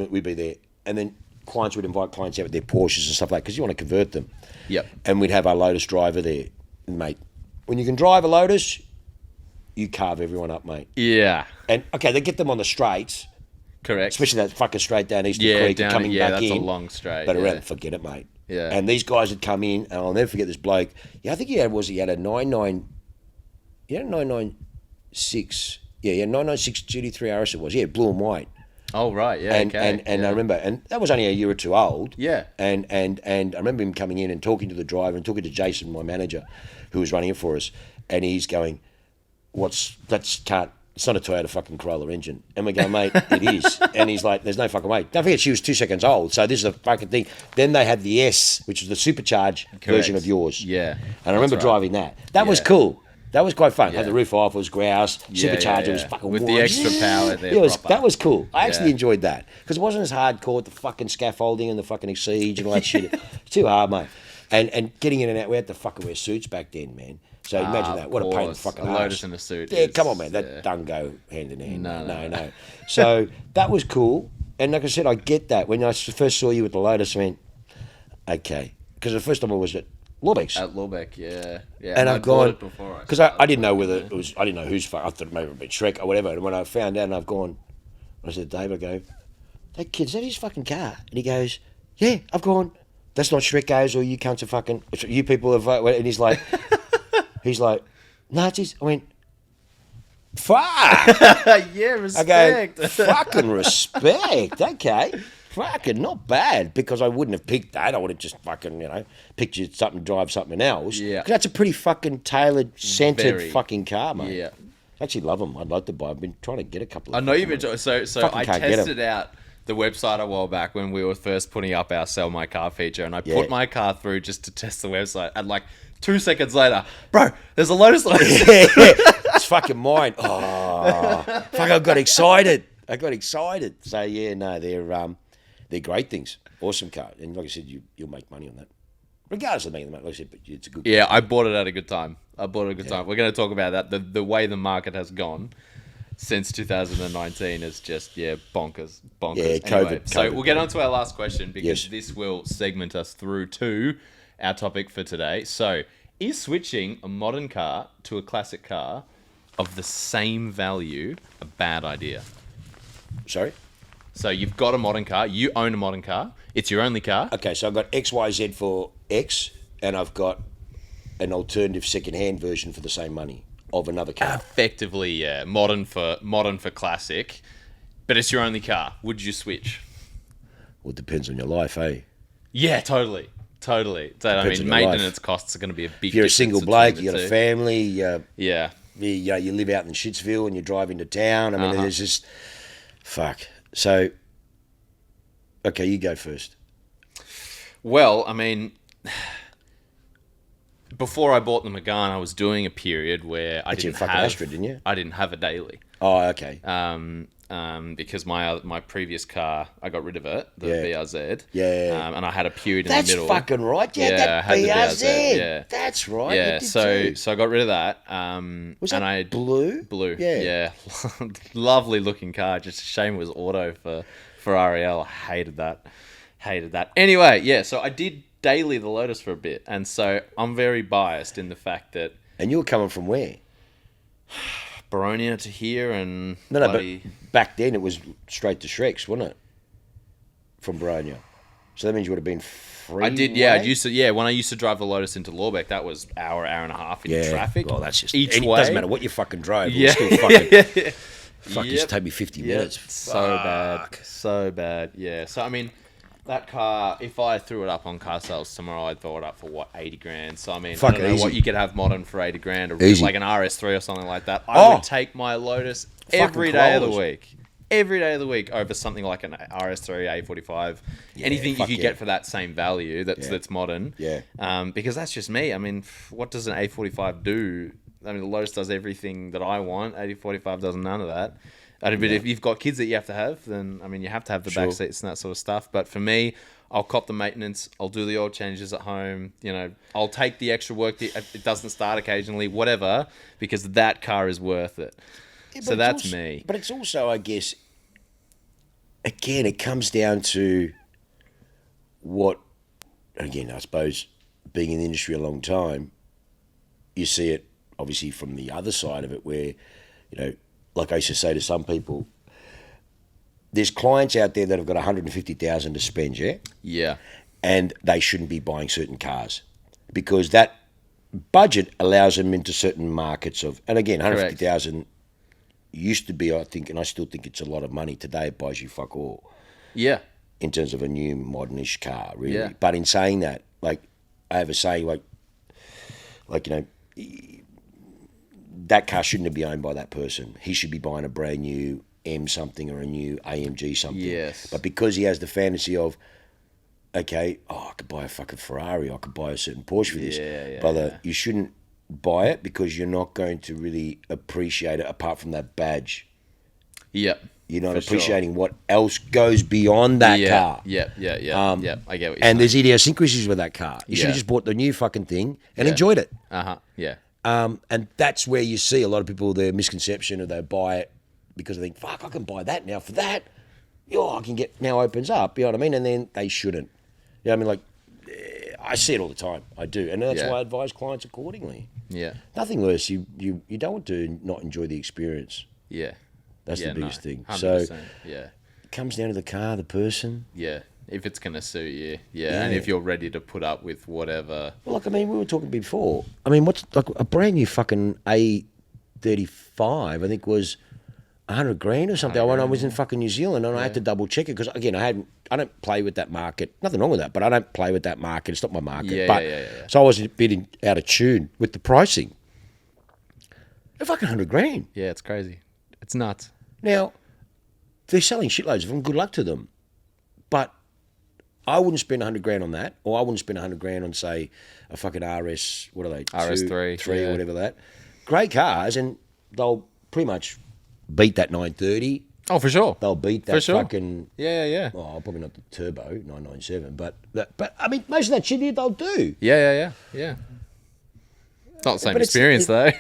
we'd be there, and then clients would invite clients out with their Porsches and stuff like that because you want to convert them. Yep. And we'd have our Lotus driver there. And, mate, when you can drive a Lotus, you carve everyone up, mate. Yeah. And, okay, they get them on the straights. Correct. Especially that fucking straight down Eastern Creek and coming back in. Yeah, that's a long straight. But around, forget it, mate. Yeah. And these guys would come in, and I'll never forget this bloke. Yeah, I think he had a 996. Yeah, 996 GT3 RS it was. Yeah, blue and white. Oh, right, yeah, and I remember, and that was only a year or two old. Yeah. And I remember him coming in and talking to the driver and talking to Jason, my manager, who was running it for us, and he's going, it's not a Toyota fucking Corolla engine. And we go, mate, it is. And he's like, there's no fucking way. Don't forget, she was 2 seconds old, so this is a fucking thing. Then they had the S, which was the supercharged version of yours. Yeah. And I remember driving that. That was cool. That was quite fun. Had the roof off, it was grouse, supercharger, it was fucking with warm. the extra power there. That was cool. I actually enjoyed that because it wasn't as hardcore with the fucking scaffolding and the fucking Exige and all that shit. It's too hard, mate. And getting in and out, we had to fucking wear suits back then, man. So imagine that. What a pain in the fucking ass. A Lotus in a suit. Yeah, come on, man. That doesn't go hand in hand. No. So that was cool. And like I said, I get that. When I first saw you with the Lotus, I went, okay. Because the first time I was at Lorbeck's. At Lorbeck, yeah. And I've gone, because I didn't know whether it was, I didn't know whose phone, I thought it may have been Shrek or whatever. And when I found out and I've gone, I said to Dave, I go, that kid's that his fucking car? And he goes, yeah. I've gone, that's not Shrek, goes, or you cunts are fucking, you people have, and he's like, no, it's his. I went, fuck. Yeah, respect. I go, fucking respect. Okay. Fucking not bad, because I wouldn't have picked that. I would have just fucking, picked you something, drive something else. Yeah. 'Cause that's a pretty fucking tailored, centered fucking car, mate. Yeah. I actually love them. I'd like to buy. I've been trying to get a couple of I know you've been, so I tested out the website a while back when we were first putting up our Sell My Car feature, and I put my car through just to test the website, and like 2 seconds later, bro, there's a Lotus. It's fucking mine. Oh, fuck, I got excited. So, yeah, no, they're great things. Awesome car. And like I said, you'll make money on that. Regardless of making the money, like I said, but it's a good car. Yeah, I bought it at a good time. We're going to talk about that. The way the market has gone since 2019 is just, bonkers. Yeah, anyway, COVID. So we'll get on to our last question, because this will segment us through to our topic for today. So, is switching a modern car to a classic car of the same value a bad idea? Sorry? So you've got a modern car. You own a modern car. It's your only car. Okay, so I've got XYZ for X, and I've got an alternative second-hand version for the same money of another car. Effectively, yeah. Modern for classic, but it's your only car. Would you switch? Well, it depends on your life, eh? Yeah, totally. So, maintenance costs are going to be a big. If you're a single bloke, you got two. a family. Yeah. You live out in Shitsville and you drive into town. I mean, there's just fuck. So, okay, you go first. Well, I mean, before I bought the Megane, I was doing a period where I didn't have Astra, didn't you? I didn't have a daily. Oh, okay. Because my previous car, I got rid of it, the BRZ. Yeah. And I had a period in That's the middle. fucking right. Yeah, that I had BRZ. the BRZ. Yeah. That's right. Yeah. So I got rid of that. Was that blue? Blue. Yeah. Lovely looking car. Just a shame it was auto for Ariel. I hated that. Anyway, yeah. So I did daily the Lotus for a bit, and so I'm very biased in the fact that. And you were coming from where? Baronia to here and but back then it was straight to Shrek's, wasn't it? From Baronia. So that means you would have been free. I did, yeah. When I used to drive the Lotus into Lawbeck, that was hour and a half in traffic. Well, that's just each and way. It doesn't matter what you fucking drove. Yeah. Still fucking, fuck, just take me 50 minutes. So bad. Yeah. So I mean, that car, if I threw it up on car sales tomorrow, I'd throw it up for what, 80 grand. So I mean, I don't know what you could have modern for 80 grand, or like an RS3 or something like that. I would take my Lotus every day of the week. Every day of the week over something like an RS3, A45, anything you could get for that same value that's modern. Yeah. Because that's just me. I mean, what does an A45 do? I mean, the Lotus does everything that I want. A45 does none of that. But if you've got kids that you have to have, then, I mean, you have to have the back seats and that sort of stuff. But for me, I'll cop the maintenance. I'll do the oil changes at home. You know, I'll take the extra work. It doesn't start occasionally, whatever, because that car is worth it. Yeah, so that's also, me. But it's also, I guess, again, it comes down to what, again, I suppose, being in the industry a long time, you see it obviously from the other side of it where, you know, like I used to say to some people, there's clients out there that have got 150,000 to spend, yeah? Yeah. And they shouldn't be buying certain cars because that budget allows them into certain markets of, and again, 150,000 used to be, I think, and I still think it's a lot of money. Today it buys you fuck all. Yeah. In terms of a new modernish car, really. Yeah. But in saying that, like, I have a saying, like, you know, that car shouldn't be owned by that person. He should be buying a brand new M something or a new AMG something. Yes. But because he has the fantasy of, okay, I could buy a fucking Ferrari, I could buy a certain Porsche for this. Brother, you shouldn't buy it because you're not going to really appreciate it apart from that badge. Yep. You're not appreciating what else goes beyond that car. Yeah. I get what you're saying. And there's idiosyncrasies with that car. You should have just bought the new fucking thing and enjoyed it. Yeah. And that's where you see a lot of people, their misconception of they buy it because they think, fuck, I can buy that now for that. I can get, now opens up, you know what I mean? And then they shouldn't. You know what I mean? Like, I see it all the time. I do. And that's why I advise clients accordingly. Yeah. Nothing worse. You don't want to not enjoy the experience. Yeah. That's the biggest thing. 100%. So it comes down to the car, the person. Yeah. If it's going to suit you. Yeah. And if you're ready to put up with whatever. Well, like, I mean, we were talking before. I mean, what's like a brand new fucking A35, I think was 100 grand or something. When I was in fucking New Zealand and I had to double check it because, again, I don't play with that market. Nothing wrong with that, but I don't play with that market. It's not my market. So I was a bit out of tune with the pricing. A fucking 100 grand. Yeah, it's crazy. It's nuts. Now, they're selling shitloads of them. Good luck to them. But I wouldn't spend 100 grand on that, or I wouldn't spend 100 grand on, say, a fucking RS, what are they? RS3. Three or whatever that. Great cars, and they'll pretty much beat that 930. Oh, for sure. They'll beat that fucking... Yeah. Oh, probably not the turbo, 997, but I mean, most of that shit they'll do. Yeah. It's not the same experience, though.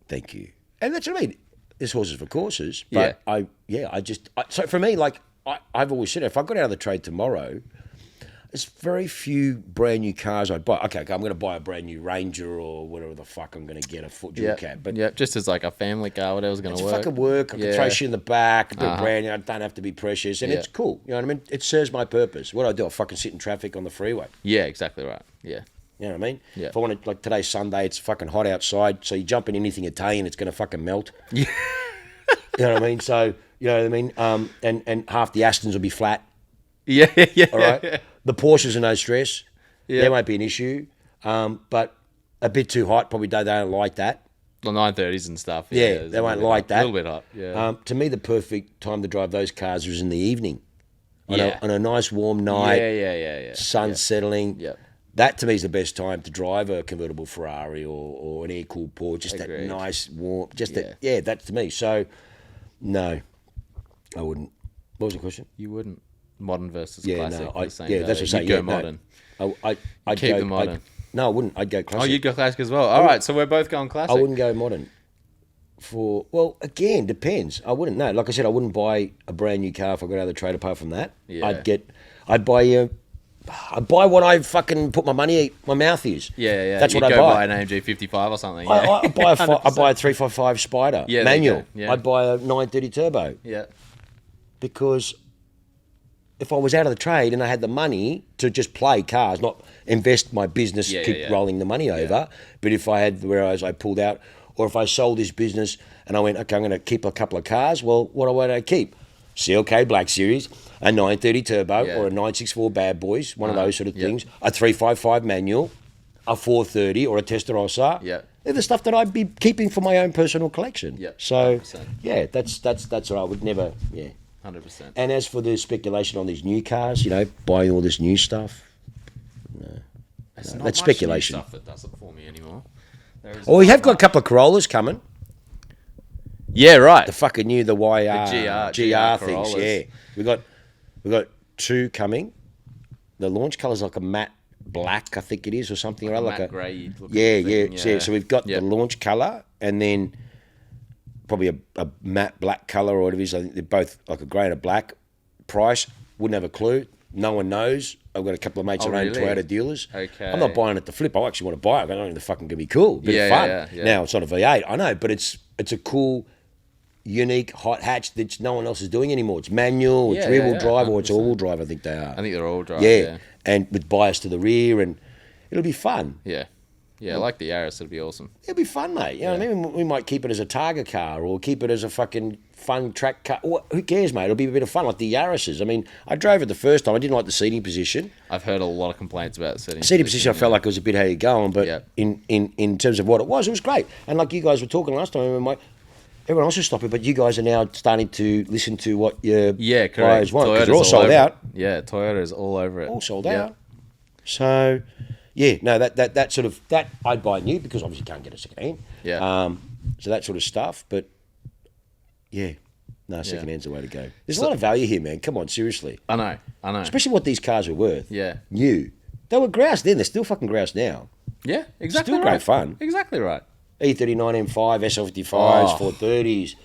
Thank you. And that's what I mean. There's horses for courses, but so for me, like, I've always said, if I got out of the trade tomorrow, there's very few brand new cars I'd buy. Okay, I'm going to buy a brand new Ranger or whatever the fuck I'm going to get, a dual cab. But just as like a family car, what else is going to work? It's fucking work. I can throw shit in the back, a bit brand new. I don't have to be precious, and it's cool. You know what I mean? It serves my purpose. What do? I fucking sit in traffic on the freeway. Yeah, exactly right. Yeah. You know what I mean? Yeah. If I want to, like today's Sunday, it's fucking hot outside, so you jump in anything Italian, it's going to fucking melt. Yeah. You know what I mean? So, you know what I mean? And half the Astons will be flat. Yeah. All right? The Porsches are no stress. Yeah. There won't be an issue. But a bit too hot, probably they don't like that. The 930s and stuff. Yeah, they won't like that. A little bit hot, yeah. To me, the perfect time to drive those cars was in the evening. On a nice warm night. Yeah. Sun settling. Yeah. That, to me, is the best time to drive a convertible Ferrari or an air-cooled Porsche. Just that nice, warm... that's to me. So... No, I wouldn't. What was the question? You wouldn't. Modern versus classic. No, that's what I'm saying. You'd go modern. I'd keep go the modern. No, I wouldn't. I'd go classic. Oh, you'd go classic as well. All right, so we're both going classic. I wouldn't go modern. Again, depends. I wouldn't. No, like I said, I wouldn't buy a brand new car if I got out of the trade. Apart from that, I'd buy what I fucking put my mouth is. Yeah. That's You'd what I go buy. An AMG 55 or something. I'd buy a 355 Spider manual. Yeah. I'd buy a 930 turbo. Yeah. Because if I was out of the trade and I had the money to just play cars, not invest my business, keep rolling the money over, but if I had, whereas I pulled out, or if I sold this business and I went, okay, I'm going to keep a couple of cars, well, what would I keep? CLK Black Series, a 930 Turbo or a 964 Bad Boys, one of those sort of things, a 355 manual, a 430 or a Testarossa. Yeah. They're the stuff that I'd be keeping for my own personal collection. Yeah. So, 100%. yeah, that's what I would never, 100%. And as for the speculation on these new cars, buying all this new stuff, It's not that's much speculation. New stuff that does it for me anymore. We have got a couple of Corollas coming. Yeah, right. The fucking new, the GR things, Corollas. yeah. We got 2 coming. The launch colour's like a matte black, I think it is, or something. Like matte grey. Yeah. So we've got the launch colour, and then probably a matte black colour or whatever it is. I think they're both like a grey and a black. Price, wouldn't have a clue. No one knows. I've got a couple of mates that own Toyota dealers. Okay. I'm not buying it to flip. I actually want to buy it. I don't think they're fucking going to be cool. Bit of fun. Yeah. Now, it's not a V8, I know, but it's a cool, unique hot hatch that no one else is doing anymore. It's manual, it's rear-wheel drive, or it's all-wheel drive, I think they are. I think they're all drive, yeah. And with bias to the rear, and it'll be fun. Yeah. Yeah, I like the Yaris. It'll be awesome. It'll be fun, mate. You know what I mean? We might keep it as a Targa car or keep it as a fucking fun track car. Who cares, mate? It'll be a bit of fun, like the Yaris's. I mean, I drove it the first time. I didn't like the seating position. I've heard a lot of complaints about the seating position. I felt like it was a bit how you're going, but in terms of what it was great. And like you guys were talking last time, everyone else was stopping, but you guys are now starting to listen to what your buyers want, because they're all sold out. Yeah, Toyota is all over it. All sold out. So... yeah, no, that sort of, that I'd buy new because obviously you can't get a second hand. Yeah. So that sort of stuff, but yeah, no, second hand's the way to go. There's a lot of value here, man. Come on, seriously. I know. Especially what these cars are worth. Yeah. New. They were grouse then, they're still fucking grouse now. Yeah, exactly. Still great fun. Exactly right. E39 M5, SL55s, 430s.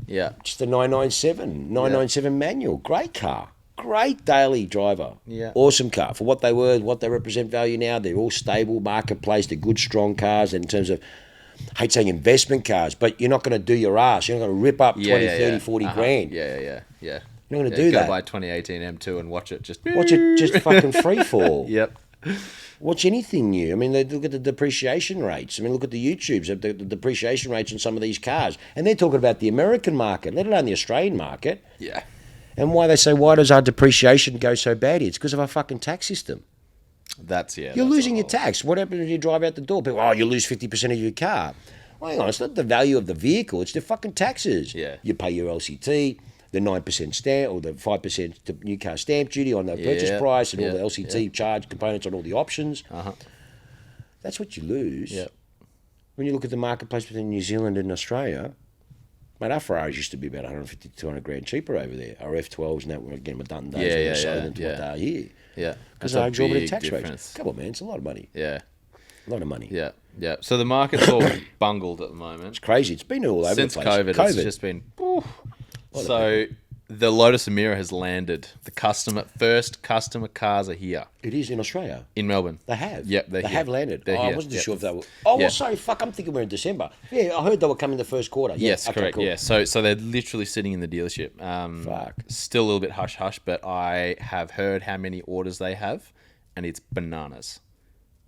Yeah. Just a 997 manual. Great car. Great daily driver. Yeah. Awesome car. For what they were, what they represent value now, they're all stable, marketplace, they're good, strong cars. And in terms of, I hate saying investment cars, but you're not going to do your ass. You're not going to rip up 20, 30, 40 grand. Yeah. You're not going to do that. Go buy 2018 M2 and watch it just fucking free fall. Yep. Watch anything new. I mean, look at the depreciation rates. I mean, look at the YouTubes, the depreciation rates on some of these cars. And they're talking about the American market, let alone the Australian market. Yeah. And why they say, why does our depreciation go so bad? It's because of our fucking tax system. You're losing your tax. What happens when you drive out the door? People, you lose 50% of your car. Well, hang on, it's not the value of the vehicle, it's the fucking taxes. Yeah. You pay your LCT, the 9% stamp or the 5% new car stamp duty on the purchase price and all the LCT charge components on all the options. That's what you lose. Yeah. When you look at the marketplace between New Zealand and Australia, mate, our Ferraris used to be about 150 to 200 grand cheaper over there. Our F12s and that were getting done days than what they are here. Yeah. Because of exorbitant tax difference. rates. Come on, man, it's a lot of money. Yeah. A lot of money. Yeah. So the market's all bungled at the moment. It's crazy. It's been all over Since the place. COVID, it's just been... So the Lotus Emira has landed. The first customer cars are here. It is in Australia. In Melbourne. They have. Yep, they have landed. They're here. I wasn't sure if they were. Oh, well, sorry, fuck. I'm thinking we're in December. Yeah, I heard they were coming the first quarter. Yeah, yes, okay, correct. Cool. Yeah, so they're literally sitting in the dealership. Fuck. Still a little bit hush hush, but I have heard how many orders they have, and it's bananas.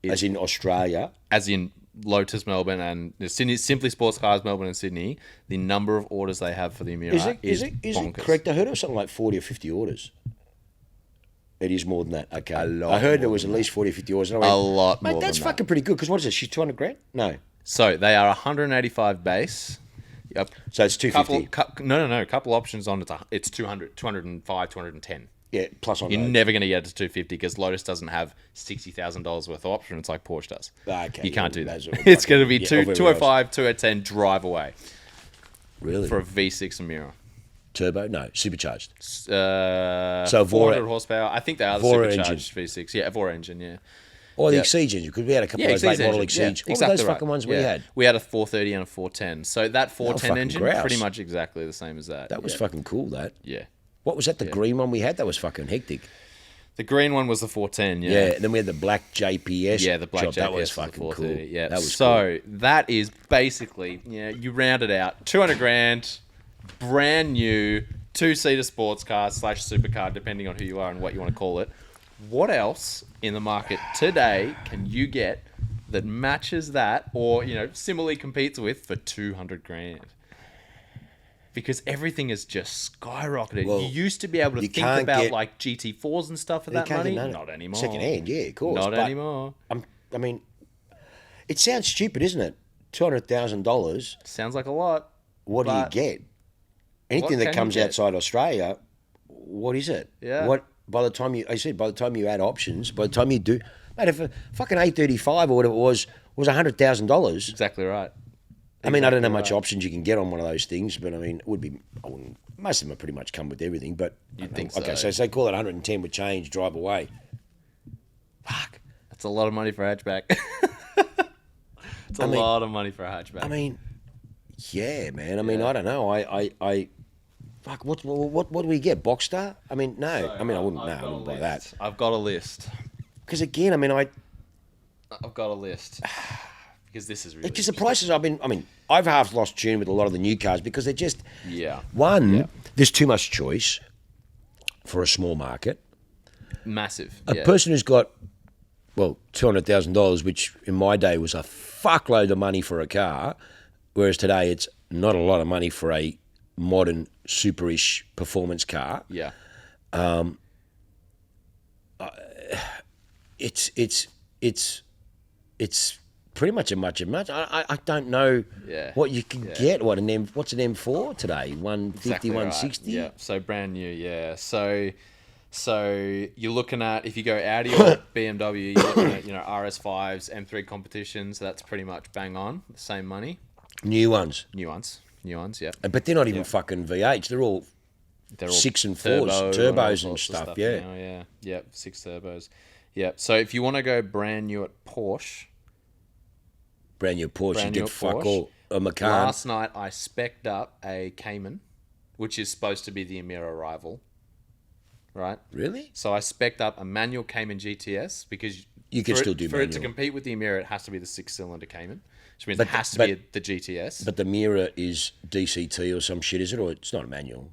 As in Australia. As in Lotus Melbourne and Sydney, Simply Sports Cars Melbourne and Sydney. The number of orders they have for the Emira is bonkers. It correct? I heard it was something like 40 or 50 orders. It is more than that. Okay. I heard there was at least 40 or 50 orders. A lot more. Mate, that's fucking pretty good. Because what is it? She's 200 grand? No. So they are 185 base. Yep. So it's 250. No. Couple options on it. It's 200, 205, 210. Yeah, plus on You're road. never going to get it to 250 because Lotus doesn't have $60,000 worth of option. It's like Porsche does. Okay, you can't do that. well, It's going to be 205, 210, drive away. Really? For a V6 Emira. Turbo? No, supercharged. So Vora- 400 horsepower. I think they are the Vora supercharged V6. Yeah, Vora engine, yeah. Or the Exige engine, because we had a couple of those late model Exige. What were those fucking ones we had? We had a 430 and a 410. So that 410 engine, grouse. pretty much exactly the same as that. That was fucking cool, that. Yeah. What was that, the green one we had? That was fucking hectic. The green one was the 410, yeah. Yeah, and then we had the black JPS. Yeah, the black JPS. That was fucking cool. Yeah, that was so cool. That is basically, you round it out, 200 grand, brand new, two-seater sports car / supercar, depending on who you are and what you want to call it. What else in the market today can you get that matches that, or similarly competes with for 200 grand? Because everything is just skyrocketed. Well, you used to be able to think about like GT4s and stuff for that money. Not anymore. Second-hand, yeah, of course. Not anymore. I mean, it sounds stupid, isn't it? $200,000. Sounds like a lot. What do you get? Anything that comes outside Australia, what is it? Yeah. By the time you add options, by the time you do, mate, if a fucking A35 or whatever it was $100,000. Exactly right. I mean, I don't know how much options you can get on one of those things, but I mean, most of them are pretty much come with everything, but you'd think so. Okay, so say call it 110 with change, drive away. Fuck. That's a lot of money for a hatchback. It's a lot of money for a hatchback. I mean, yeah, man. I mean, I don't know. Fuck, what do we get? Boxster? I mean, no. So, I wouldn't buy that. I've got a list. Because again, I mean, I've got a list. Because this is really... It's just the prices I've half lost tune with a lot of the new cars because they're just... Yeah. There's too much choice for a small market. Massive. A person who's got, $200,000, which in my day was a fuckload of money for a car, whereas today it's not a lot of money for a modern super-ish performance car. Yeah. It's pretty much a much. I don't know what you can get. What's an M4 today? 150, exactly 160? Right. Yeah, so brand new, yeah. So you're looking at, if you go Audi or BMW, you're looking at, RS5s, M3 competitions. So that's pretty much bang on, the same money. New ones, yeah. But they're not even fucking V8s. They're all 6 and 4s, turbos and stuff, yeah. Now, yeah, 6 turbos. Yeah, so if you want to go brand new at Porsche... Brand new Porsche, you get fuck all. A Macan. Last night I spec'd up a Cayman, which is supposed to be the Emira rival. Right? Really? So I spec'd up a manual Cayman GTS because you can still do for manual. it to compete with the Emira, it has to be the 6-cylinder Cayman, which means it has to be the GTS. But the Emira is DCT or some shit, is it? Or it's not a manual?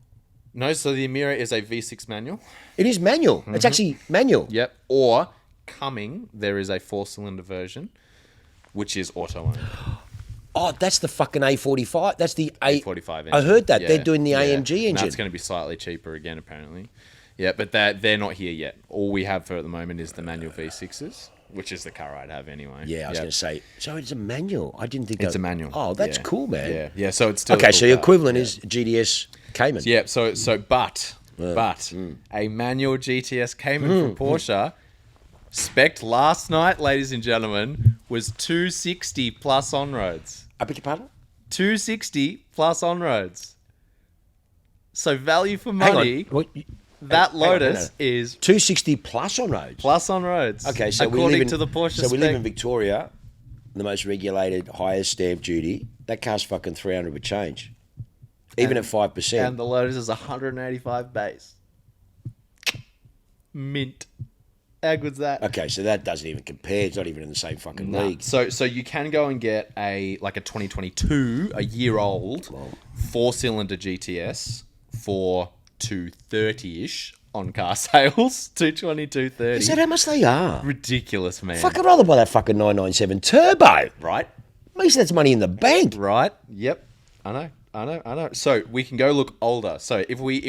No, so the Emira is a V6 manual. It is manual. Mm-hmm. It's actually manual. Yep. Or coming, there is a 4-cylinder version, which is auto only. Oh, that's the fucking A45. That's the A45 engine. I heard that. They're doing the AMG engine. That's going to be slightly cheaper again, apparently. Yeah, but they're not here yet. All we have for at the moment is the manual V6s, which is the car I'd have anyway. Yeah, I was going to say. So it's a manual. I didn't think it's a manual. Oh, that's cool, man. Yeah. So it's still okay. So the equivalent is GDS Cayman. Yeah. But a manual GTS Cayman from Porsche, spec'd last night, ladies and gentlemen, was 260 plus on roads. I beg your pardon? 260 plus on roads. So value for money. That Lotus is 260 plus on roads. Plus on roads. Okay, so according to the Porsche So we live in Victoria, the most regulated, highest stamp duty. That car's fucking 300 with change, even at 5%. And the Lotus is 185 base. Mint. How good's that? Okay, so that doesn't even compare. It's not even in the same fucking league. So you can go and get a 2022, a year old, 4-cylinder GTS for 230-ish on car sales. 220, 230. Is that how much they are? Ridiculous, man. Fuck, I'd rather buy that fucking 997 Turbo. Right. At least that's money in the bank. Right. Yep. I know. So we can go look older. So if we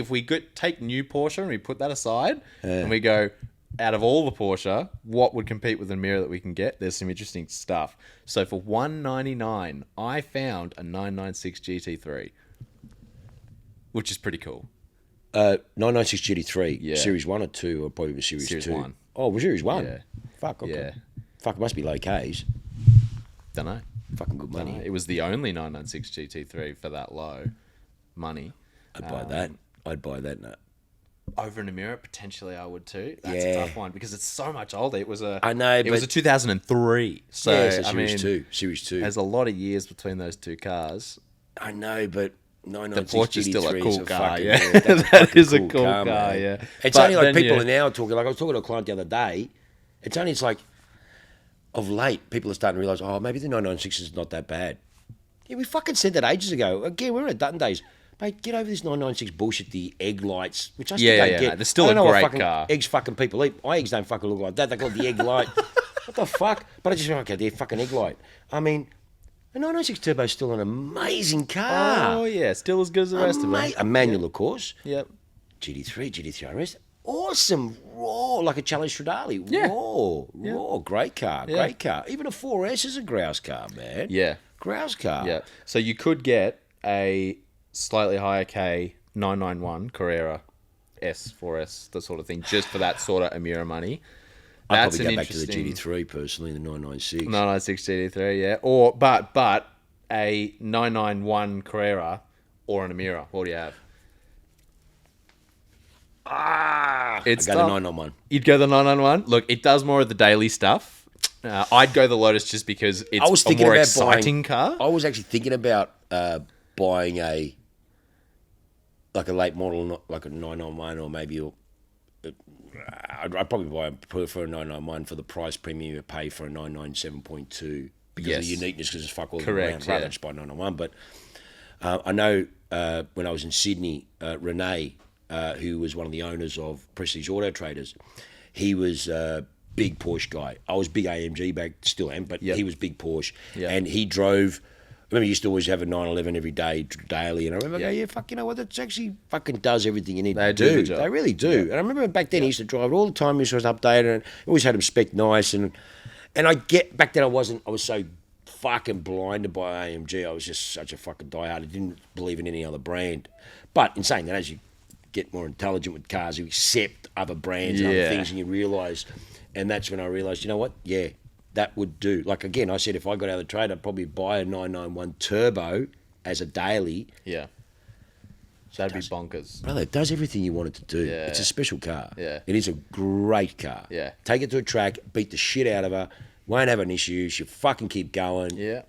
take new Porsche and we put that aside and we go, out of all the Porsche, what would compete with the Emira that we can get? There's some interesting stuff. So for $199, I found a 996 GT3, which is pretty cool. 996 GT3, yeah. Series 1 or 2, or probably Series 2? 1. Oh, Series 1? Yeah. Fuck, okay. Yeah. Fuck, it must be low Ks. Don't know. Fucking good money. It was the only 996 GT3 for that low money. I'd buy that. I'd buy that. No. Over an Emira, potentially I would too. That's a tough one because it's so much older. It was a 2003. So, Series 2. There's a lot of years between those two cars. I know, but 996 the Porsche's GT3 still a cool car, fucking, yeah. That is a cool car, man. yeah. It's only like people are now talking, like I was talking to a client the other day, it's like, of late, people are starting to realise, maybe the 996 is not that bad. Yeah, we fucking said that ages ago. Again, we were at Dutton days. Mate, get over this 996 bullshit, the egg lights, which I still don't get. No, there's still I don't a know great what fucking car. eggs fucking people eat. My eggs don't fucking look like that. They call it the egg light. What the fuck? But I just went, okay, they're fucking egg light. I mean, the 996 Turbo is still an amazing car. Oh, yeah. Still as good as the rest of them. A manual, of course. Yep. GT3 RS. Awesome. Raw, like a Challenge Stradale. Yeah. Raw. Great car. Great car. Even a 4S is a grouse car, man. Yeah. Grouse car. Yeah. So you could get a slightly higher K 991 Carrera S, 4S, that sort of thing, just for that sort of Emira money. I'd probably go back to the GT3 personally, the 996. 996 GT3, yeah. Or but a 991 Carrera or an Emira. What do you have? I'd go the 991. You'd go the 991? Look, it does more of the daily stuff. I'd go the Lotus just because it's a more exciting car. I was actually thinking about buying a late model, like a 991, or maybe I'd probably prefer a 991 for the price premium you pay for a 997.2 because of the uniqueness, because it's fuck all around, rather than just buy a 991. But I know when I was in Sydney, Renee, who was one of the owners of Prestige Auto Traders, he was a big Porsche guy. I was big AMG back, still am, but he was big Porsche. Yep. And he drove, I remember he used to always have a 911 every day, daily, and I remember I go, fuck, you know what, it actually fucking does everything you need to do. They really do. Yeah. And I remember back then he used to drive it all the time, he was updated, and always had him spec nice, and I get, back then I was so fucking blinded by AMG, I was just such a fucking diehard, I didn't believe in any other brand. But in saying that, as you get more intelligent with cars, you accept other brands and other things, and you realise, and that's when I realised, you know what, that would do. Like, again, I said if I got out of the trade, I'd probably buy a 991 Turbo as a daily. Yeah. So that'd be bonkers. Brother, it does everything you want it to do. Yeah. It's a special car. Yeah. It is a great car. Yeah. Take it to a track, beat the shit out of her, won't have an issue, she'll fucking keep going. Yeah.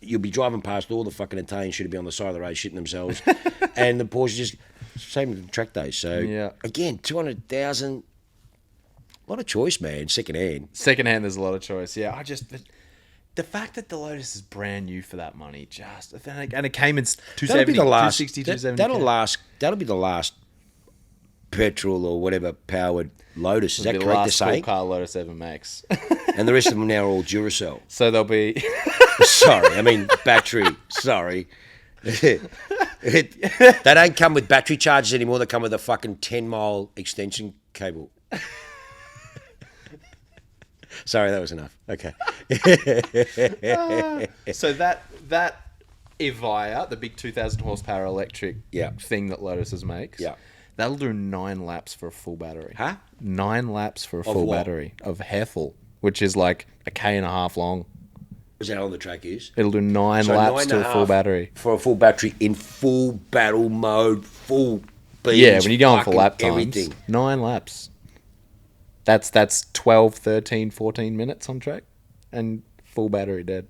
You'll be driving past all the fucking Italians should be on the side of the road shitting themselves. And the Porsche just, same with the track days. So, again, 200,000... A lot of choice, man. Secondhand, there's a lot of choice. Yeah, the fact that the Lotus is brand new for that money, and it came in 270, 260, 270. That'll be the last petrol or whatever powered Lotus. Is that correct to say? The last car Lotus ever makes. And the rest of them now are all Duracell. So they'll be. Sorry, I mean battery. Sorry. They don't come with battery chargers anymore. They come with a fucking 10-mile extension cable. Sorry, that was enough. Okay. So that Evija, the big 2,000 horsepower electric thing that Lotuses makes, that'll do 9 laps for a full battery. Huh? 9 laps for a full battery of Heffel, which is like a K&a-half long. Is that all the track is? It'll do 9 laps to a full battery. For a full battery in full battle mode, full beans. Yeah, when you're going for lap times, everything. 9 laps. That's 12, 13, 14 minutes on track and full battery dead.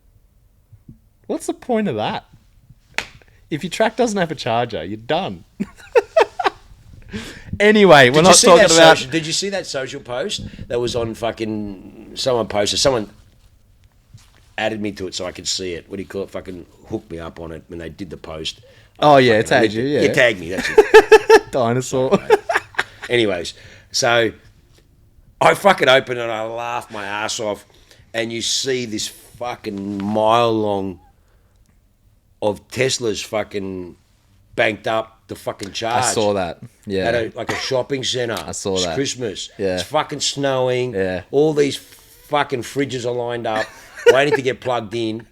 What's the point of that? If your track doesn't have a charger, you're done. Anyway, we're not talking about... Did you see that social post that was on fucking... Someone posted... Someone added me to it so I could see it. What do you call it? Fucking hooked me up on it when they did the post. Oh, yeah, tagged you, yeah. You tagged me, that's it. Dinosaur. Anyways, so... I fucking open it and I laugh my ass off, and you see this fucking mile long of Tesla's fucking banked up the fucking charge. I saw that. Yeah. At a shopping centre. I saw that. It's Christmas. Yeah. It's fucking snowing. Yeah. All these fucking fridges are lined up, waiting to get plugged in.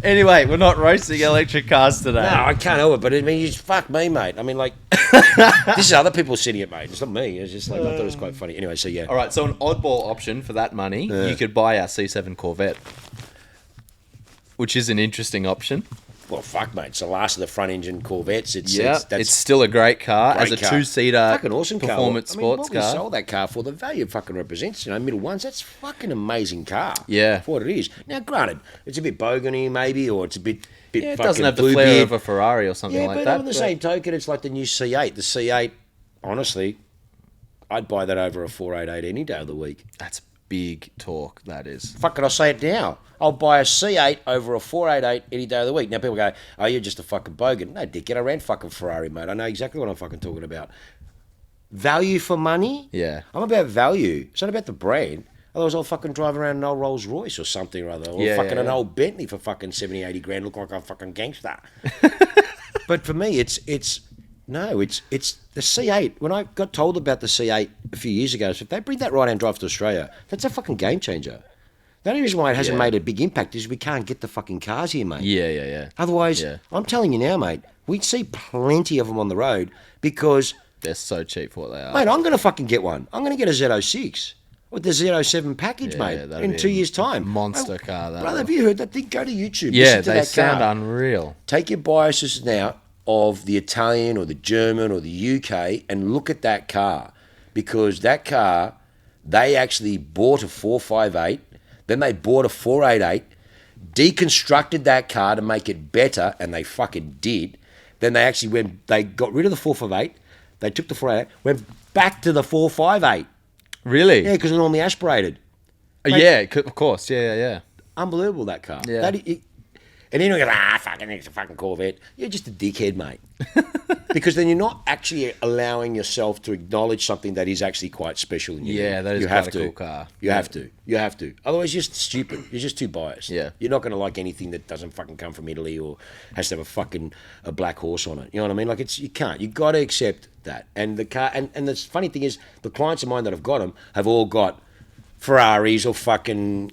Anyway, we're not roasting electric cars today. No, I can't help it, but I mean, you fuck me, mate. I mean, like, this is other people sitting it, mate. It's not me. It's just like, I thought it was quite funny. Anyway, so yeah. All right, so an oddball option for that money, you could buy our C7 Corvette, which is an interesting option. Well, fuck, mate. It's the last of the front engine Corvettes. It's still a great car as a two-seater fucking awesome performance sports car. What we sold that car for, the value it fucking represents, middle ones, that's fucking amazing car. Yeah. For what it is. Now, granted, it's a bit bogany maybe, or it's a bit it doesn't have the flair of a Ferrari or something like that. Yeah, but on the same token, it's like the new C8. The C8, honestly, I'd buy that over a 488 any day of the week. big talk that is. Fuck it, I'll say it now. I'll buy a C8 over a 488 any day of the week. Now people go, oh, you're just a fucking bogan. No, dickhead, I ran fucking Ferrari, mate. I know exactly what I'm fucking talking about. Value for money? Yeah. I'm about value. It's not about the brand. Otherwise I'll fucking drive around an old Rolls Royce or something or other. Or an old Bentley for fucking 70, 80 grand. Look like a fucking gangster. But for me, it's the C8. When I got told about the C8 a few years ago, if they bring that right-hand drive to Australia, that's a fucking game changer. The only reason why it hasn't made a big impact is we can't get the fucking cars here, mate. Yeah. Otherwise, I'm telling you now, mate, we'd see plenty of them on the road because... They're so cheap for what they are. Mate, I'm going to fucking get one. I'm going to get a Z06 with the Z07 package, mate, in 2 years' time. Monster car, that. Brother, have you heard that thing? Go to YouTube. Yeah, they sound unreal. Take your biases now of the Italian or the German or the UK and look at that car, because that car, they actually bought a 458, then they bought a 488, deconstructed that car to make it better, and they fucking did. Then they actually they got rid of the 458, they took the 488, went back to the 458. Really? Yeah, because it's normally aspirated. Yeah, of course. Yeah. Unbelievable, that car. Yeah. And then you go, fucking, it's a fucking Corvette. You're just a dickhead, mate. Because then you're not actually allowing yourself to acknowledge something that is actually quite special in you. Yeah, that is quite a cool car. You have to. Otherwise, you're just stupid. You're just too biased. Yeah. You're not going to like anything that doesn't fucking come from Italy or has to have a black horse on it. You know what I mean? Like, you can't. You've got to accept that. And the car, and the funny thing is, the clients of mine that have got them have all got Ferraris or fucking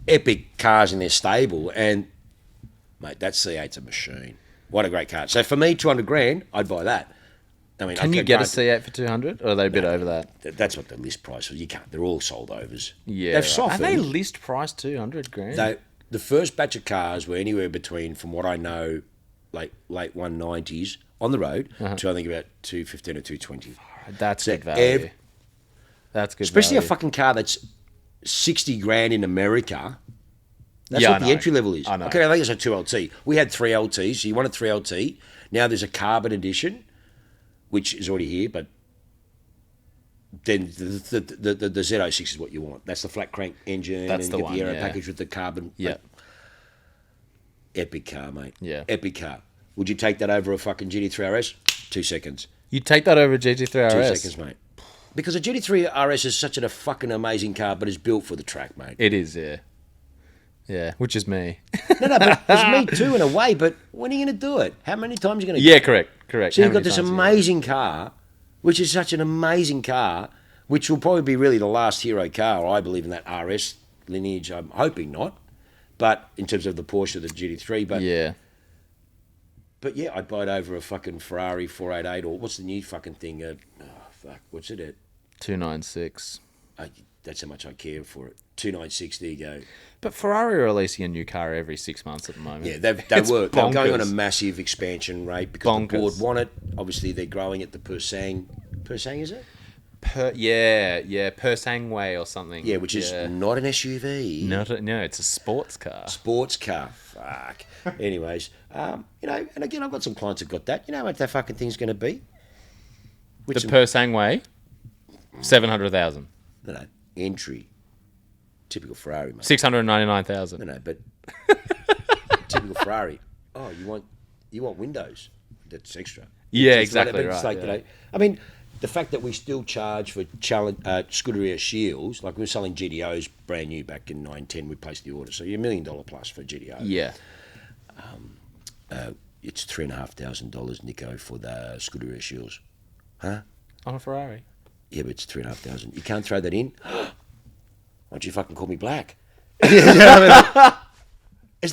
epic cars in their stable. And, mate, that C8's a machine. What a great car. So for me, 200 grand, I'd buy that. I mean, can you get a C8 for 200, or are they a bit over that? That's what the list price was. You can't. They're all sold overs. Yeah, they've softened. Are they list price 200 grand? The first batch of cars were anywhere between, from what I know, late 190s on the road to I think about 215 or 220. That's good value. That's good. Especially value. a fucking car that's 60 grand in America. That's what the entry level is. I know. Okay, I think it's a 2LT. We had 3LTs. So you wanted 3LT. Now there's a carbon edition, which is already here, but then the Z06 is what you want. That's the flat crank engine. That's the one, the aero package with the carbon. Yeah. Epic car, mate. Yeah. Epic car. Would you take that over a fucking GT3 RS? 2 seconds. You'd take that over a GT3 RS? 2 seconds, mate. Because a GT3 RS is such a fucking amazing car, but it's built for the track, mate. It is, yeah. Yeah, which is me. No, but it's me too in a way, but when are you going to do it? How many times are you going to Yeah, correct. So you've got this amazing car, which is such an amazing car, which will probably be really the last hero car, I believe, in that RS lineage. I'm hoping not, but in terms of the Porsche or the GT3. But yeah. But yeah, I'd buy it over a fucking Ferrari 488 or what's the new fucking thing? What's it at? 296. That's how much I care for it. 296, there you go. But Ferrari are releasing a new car every 6 months at the moment. Yeah, they're going on a massive expansion rate because the board want it. Obviously, they're growing at the Persang, is it? Persang Way or something. Yeah, which is not an SUV. No, it's a sports car. Sports car. Fuck. Anyways, and again, I've got some clients that got that. You know what that fucking thing's going to be? Persang Way? 700,000. No, entry. Typical Ferrari, mate. 699,000. No, but typical Ferrari. Oh, you want windows? That's extra. Yeah, exactly right. It's like, I mean, the fact that we still charge for Scuderia Shields, like we were selling GTOs brand new back in 910, we placed the order. So you're $1 million plus for GTO. Yeah. It's $3,500, Niko, for the Scuderia Shields. Huh? On a Ferrari. Yeah, but it's $3,500. You can't throw that in. Why don't you fucking call me black? It's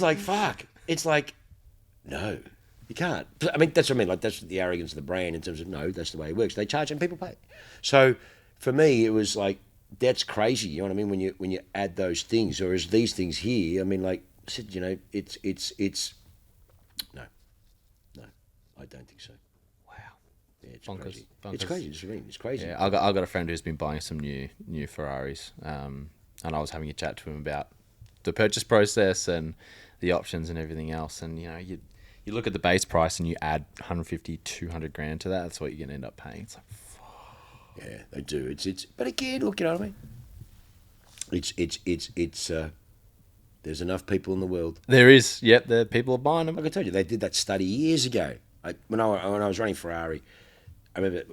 like, fuck. It's like, no, you can't. I mean, that's what I mean. Like, that's the arrogance of the brand in terms of, no, that's the way it works. They charge and people pay. So for me, it was like, that's crazy. You know what I mean? When you add those things, or as these things here, I mean, like I said, it's no, I don't think so. Yeah, it's bonkers. Crazy. It's crazy. It's crazy. Yeah, I got a friend who's been buying some new Ferraris, and I was having a chat to him about the purchase process and the options and everything else. And you look at the base price and you add 150, 200 grand to that. That's what you're gonna end up paying. It's like, yeah, they do. It's. But again, look, you know what I mean. It's there's enough people in the world. There is. Yep, the people are buying them. Like I told you, they did that study years ago. When I was running Ferrari, I remember,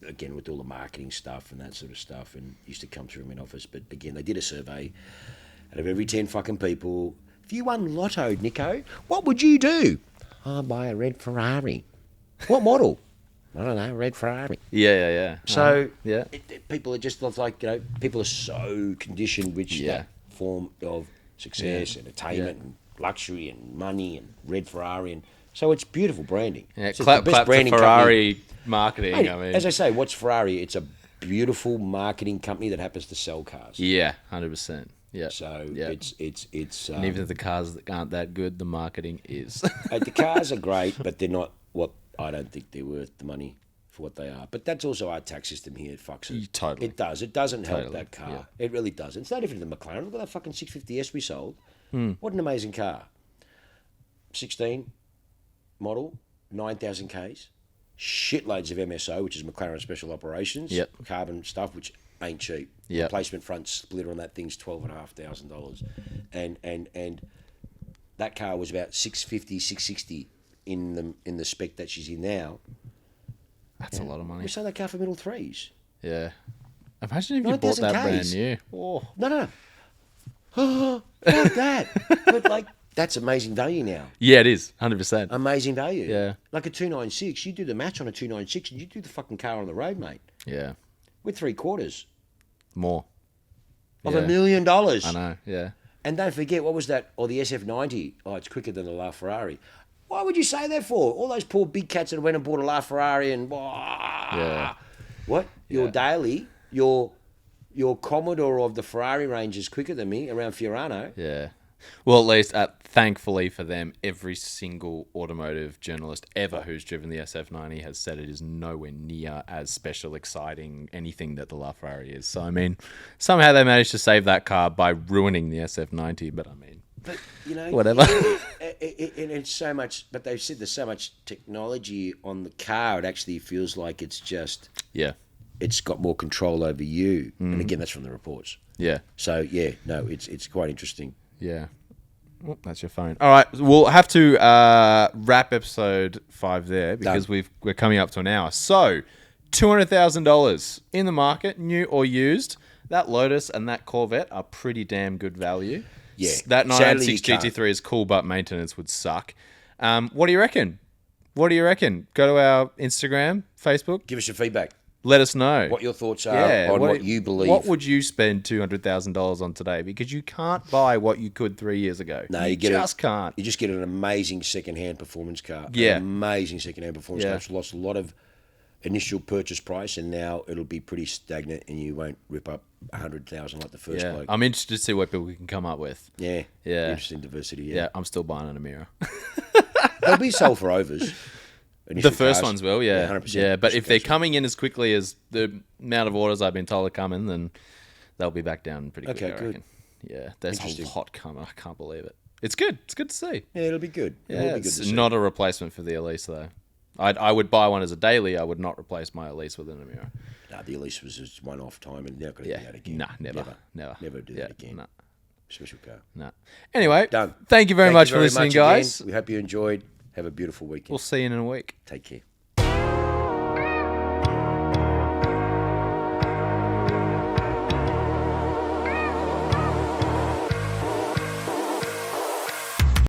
again, with all the marketing stuff and that sort of stuff, and used to come through my office. But again, they did a survey. Out of every 10 fucking people, if you won Lotto, Nico, what would you do? I'd buy a red Ferrari. What model? I don't know, red Ferrari. Yeah. So yeah, people are just like, people are so conditioned with that form of success, entertainment, and luxury, and money, and red Ferrari, and so it's beautiful branding. Yeah, So clap for Ferrari company. marketing. Hey, I mean, as I say, what's Ferrari? It's a beautiful marketing company that happens to sell cars. yeah, 100%. Yeah. So it's and even if the cars aren't that good, the marketing is. the cars are great, but they're not what I don't think they're worth the money for what they are. But that's also our tax system here. It fucks it. Totally. It does. It doesn't help Totally, that car. yeah. It really does. It's no different than the McLaren. Look at that fucking 650S we sold. What an amazing car. 16 model, 9,000 Ks. Shitloads of MSO, which is McLaren Special Operations. Yep. Carbon stuff, which ain't cheap. Yep. Replacement front splitter on that thing's $12,500. And that car was about 650, 660 in the spec that she's in now. That's a lot of money. We sold that car for middle threes. Yeah. Imagine if you bought that 9,000 brand Ks. new. Oh. No. Like that. But like, that's amazing value now. Yeah, it is. 100%. Amazing value. Yeah. Like a 296, you do the match on a 296 and you do the fucking car on the road, mate. Yeah. With 3/4 More. of Yeah. $1 million. I know. Yeah. And don't forget, what was that? Or the SF90. Oh, it's quicker than the LaFerrari. Why would you say that for? All those poor big cats that went and bought a LaFerrari and... Yeah. What? Your Yeah. daily, your Commodore of the Ferrari range is quicker than me around Fiorano. Yeah. Well, at least, thankfully for them, every single automotive journalist ever who's driven the SF90 has said it is nowhere near as special, exciting, anything that the LaFerrari is. So, I mean, somehow they managed to save that car by ruining the SF90, but I mean, But, whatever. And it's so much, but they've said there's so much technology on the car, it actually feels like it's just, Yeah. it's got more control over you. And again, that's from the reports. Yeah. So, yeah, no, it's quite interesting. Yeah. Oh, that's your phone. All right, we'll have to wrap episode 5 there because we're coming up to an hour. So, $200,000 in the market, new or used. That Lotus and that Corvette are pretty damn good value. Yeah. That Sadly, 996 you can't. GT3 is cool, but maintenance would suck. What do you reckon? Go to our Instagram, Facebook. Give us your feedback. Let us know What your thoughts are on what you believe. What would you spend $200,000 on today? Because you can't buy what you could 3 years ago. No, you just can't. You just get an amazing second-hand performance car. Yeah. An amazing second-hand performance Yeah. car. It's lost a lot of initial purchase price, and now it'll be pretty stagnant, and you won't rip up 100,000 like the first Yeah, bloke. I'm interested to see what people can come up with. Yeah. Yeah. Interesting diversity, Yeah, yeah. I'm still buying an Emira. They'll be sold for overs. The Initial first cars. ones will, yeah. 100%. Yeah, but Initial if they're cars will. coming in as quickly as the amount of orders I've been told are coming, then they'll be back down pretty quick, Okay, I good. reckon. Yeah, there's a Interesting. lot coming. I can't believe it. It's good. It's good to see. Yeah, it'll be good. Yeah, It'll be good it's to see. not a replacement for the Elise, though. I would buy one as a daily. I would not replace my Elise with an Emira. Nah, the Elise was just one-off time, and now got to Yeah, do that again. nah, never. Never do that again. Nah, Special car. nah. Anyway, Done. thank you very much for Thank you listening, again. guys. We hope you enjoyed. Have a beautiful weekend. We'll see you in a week. Take care.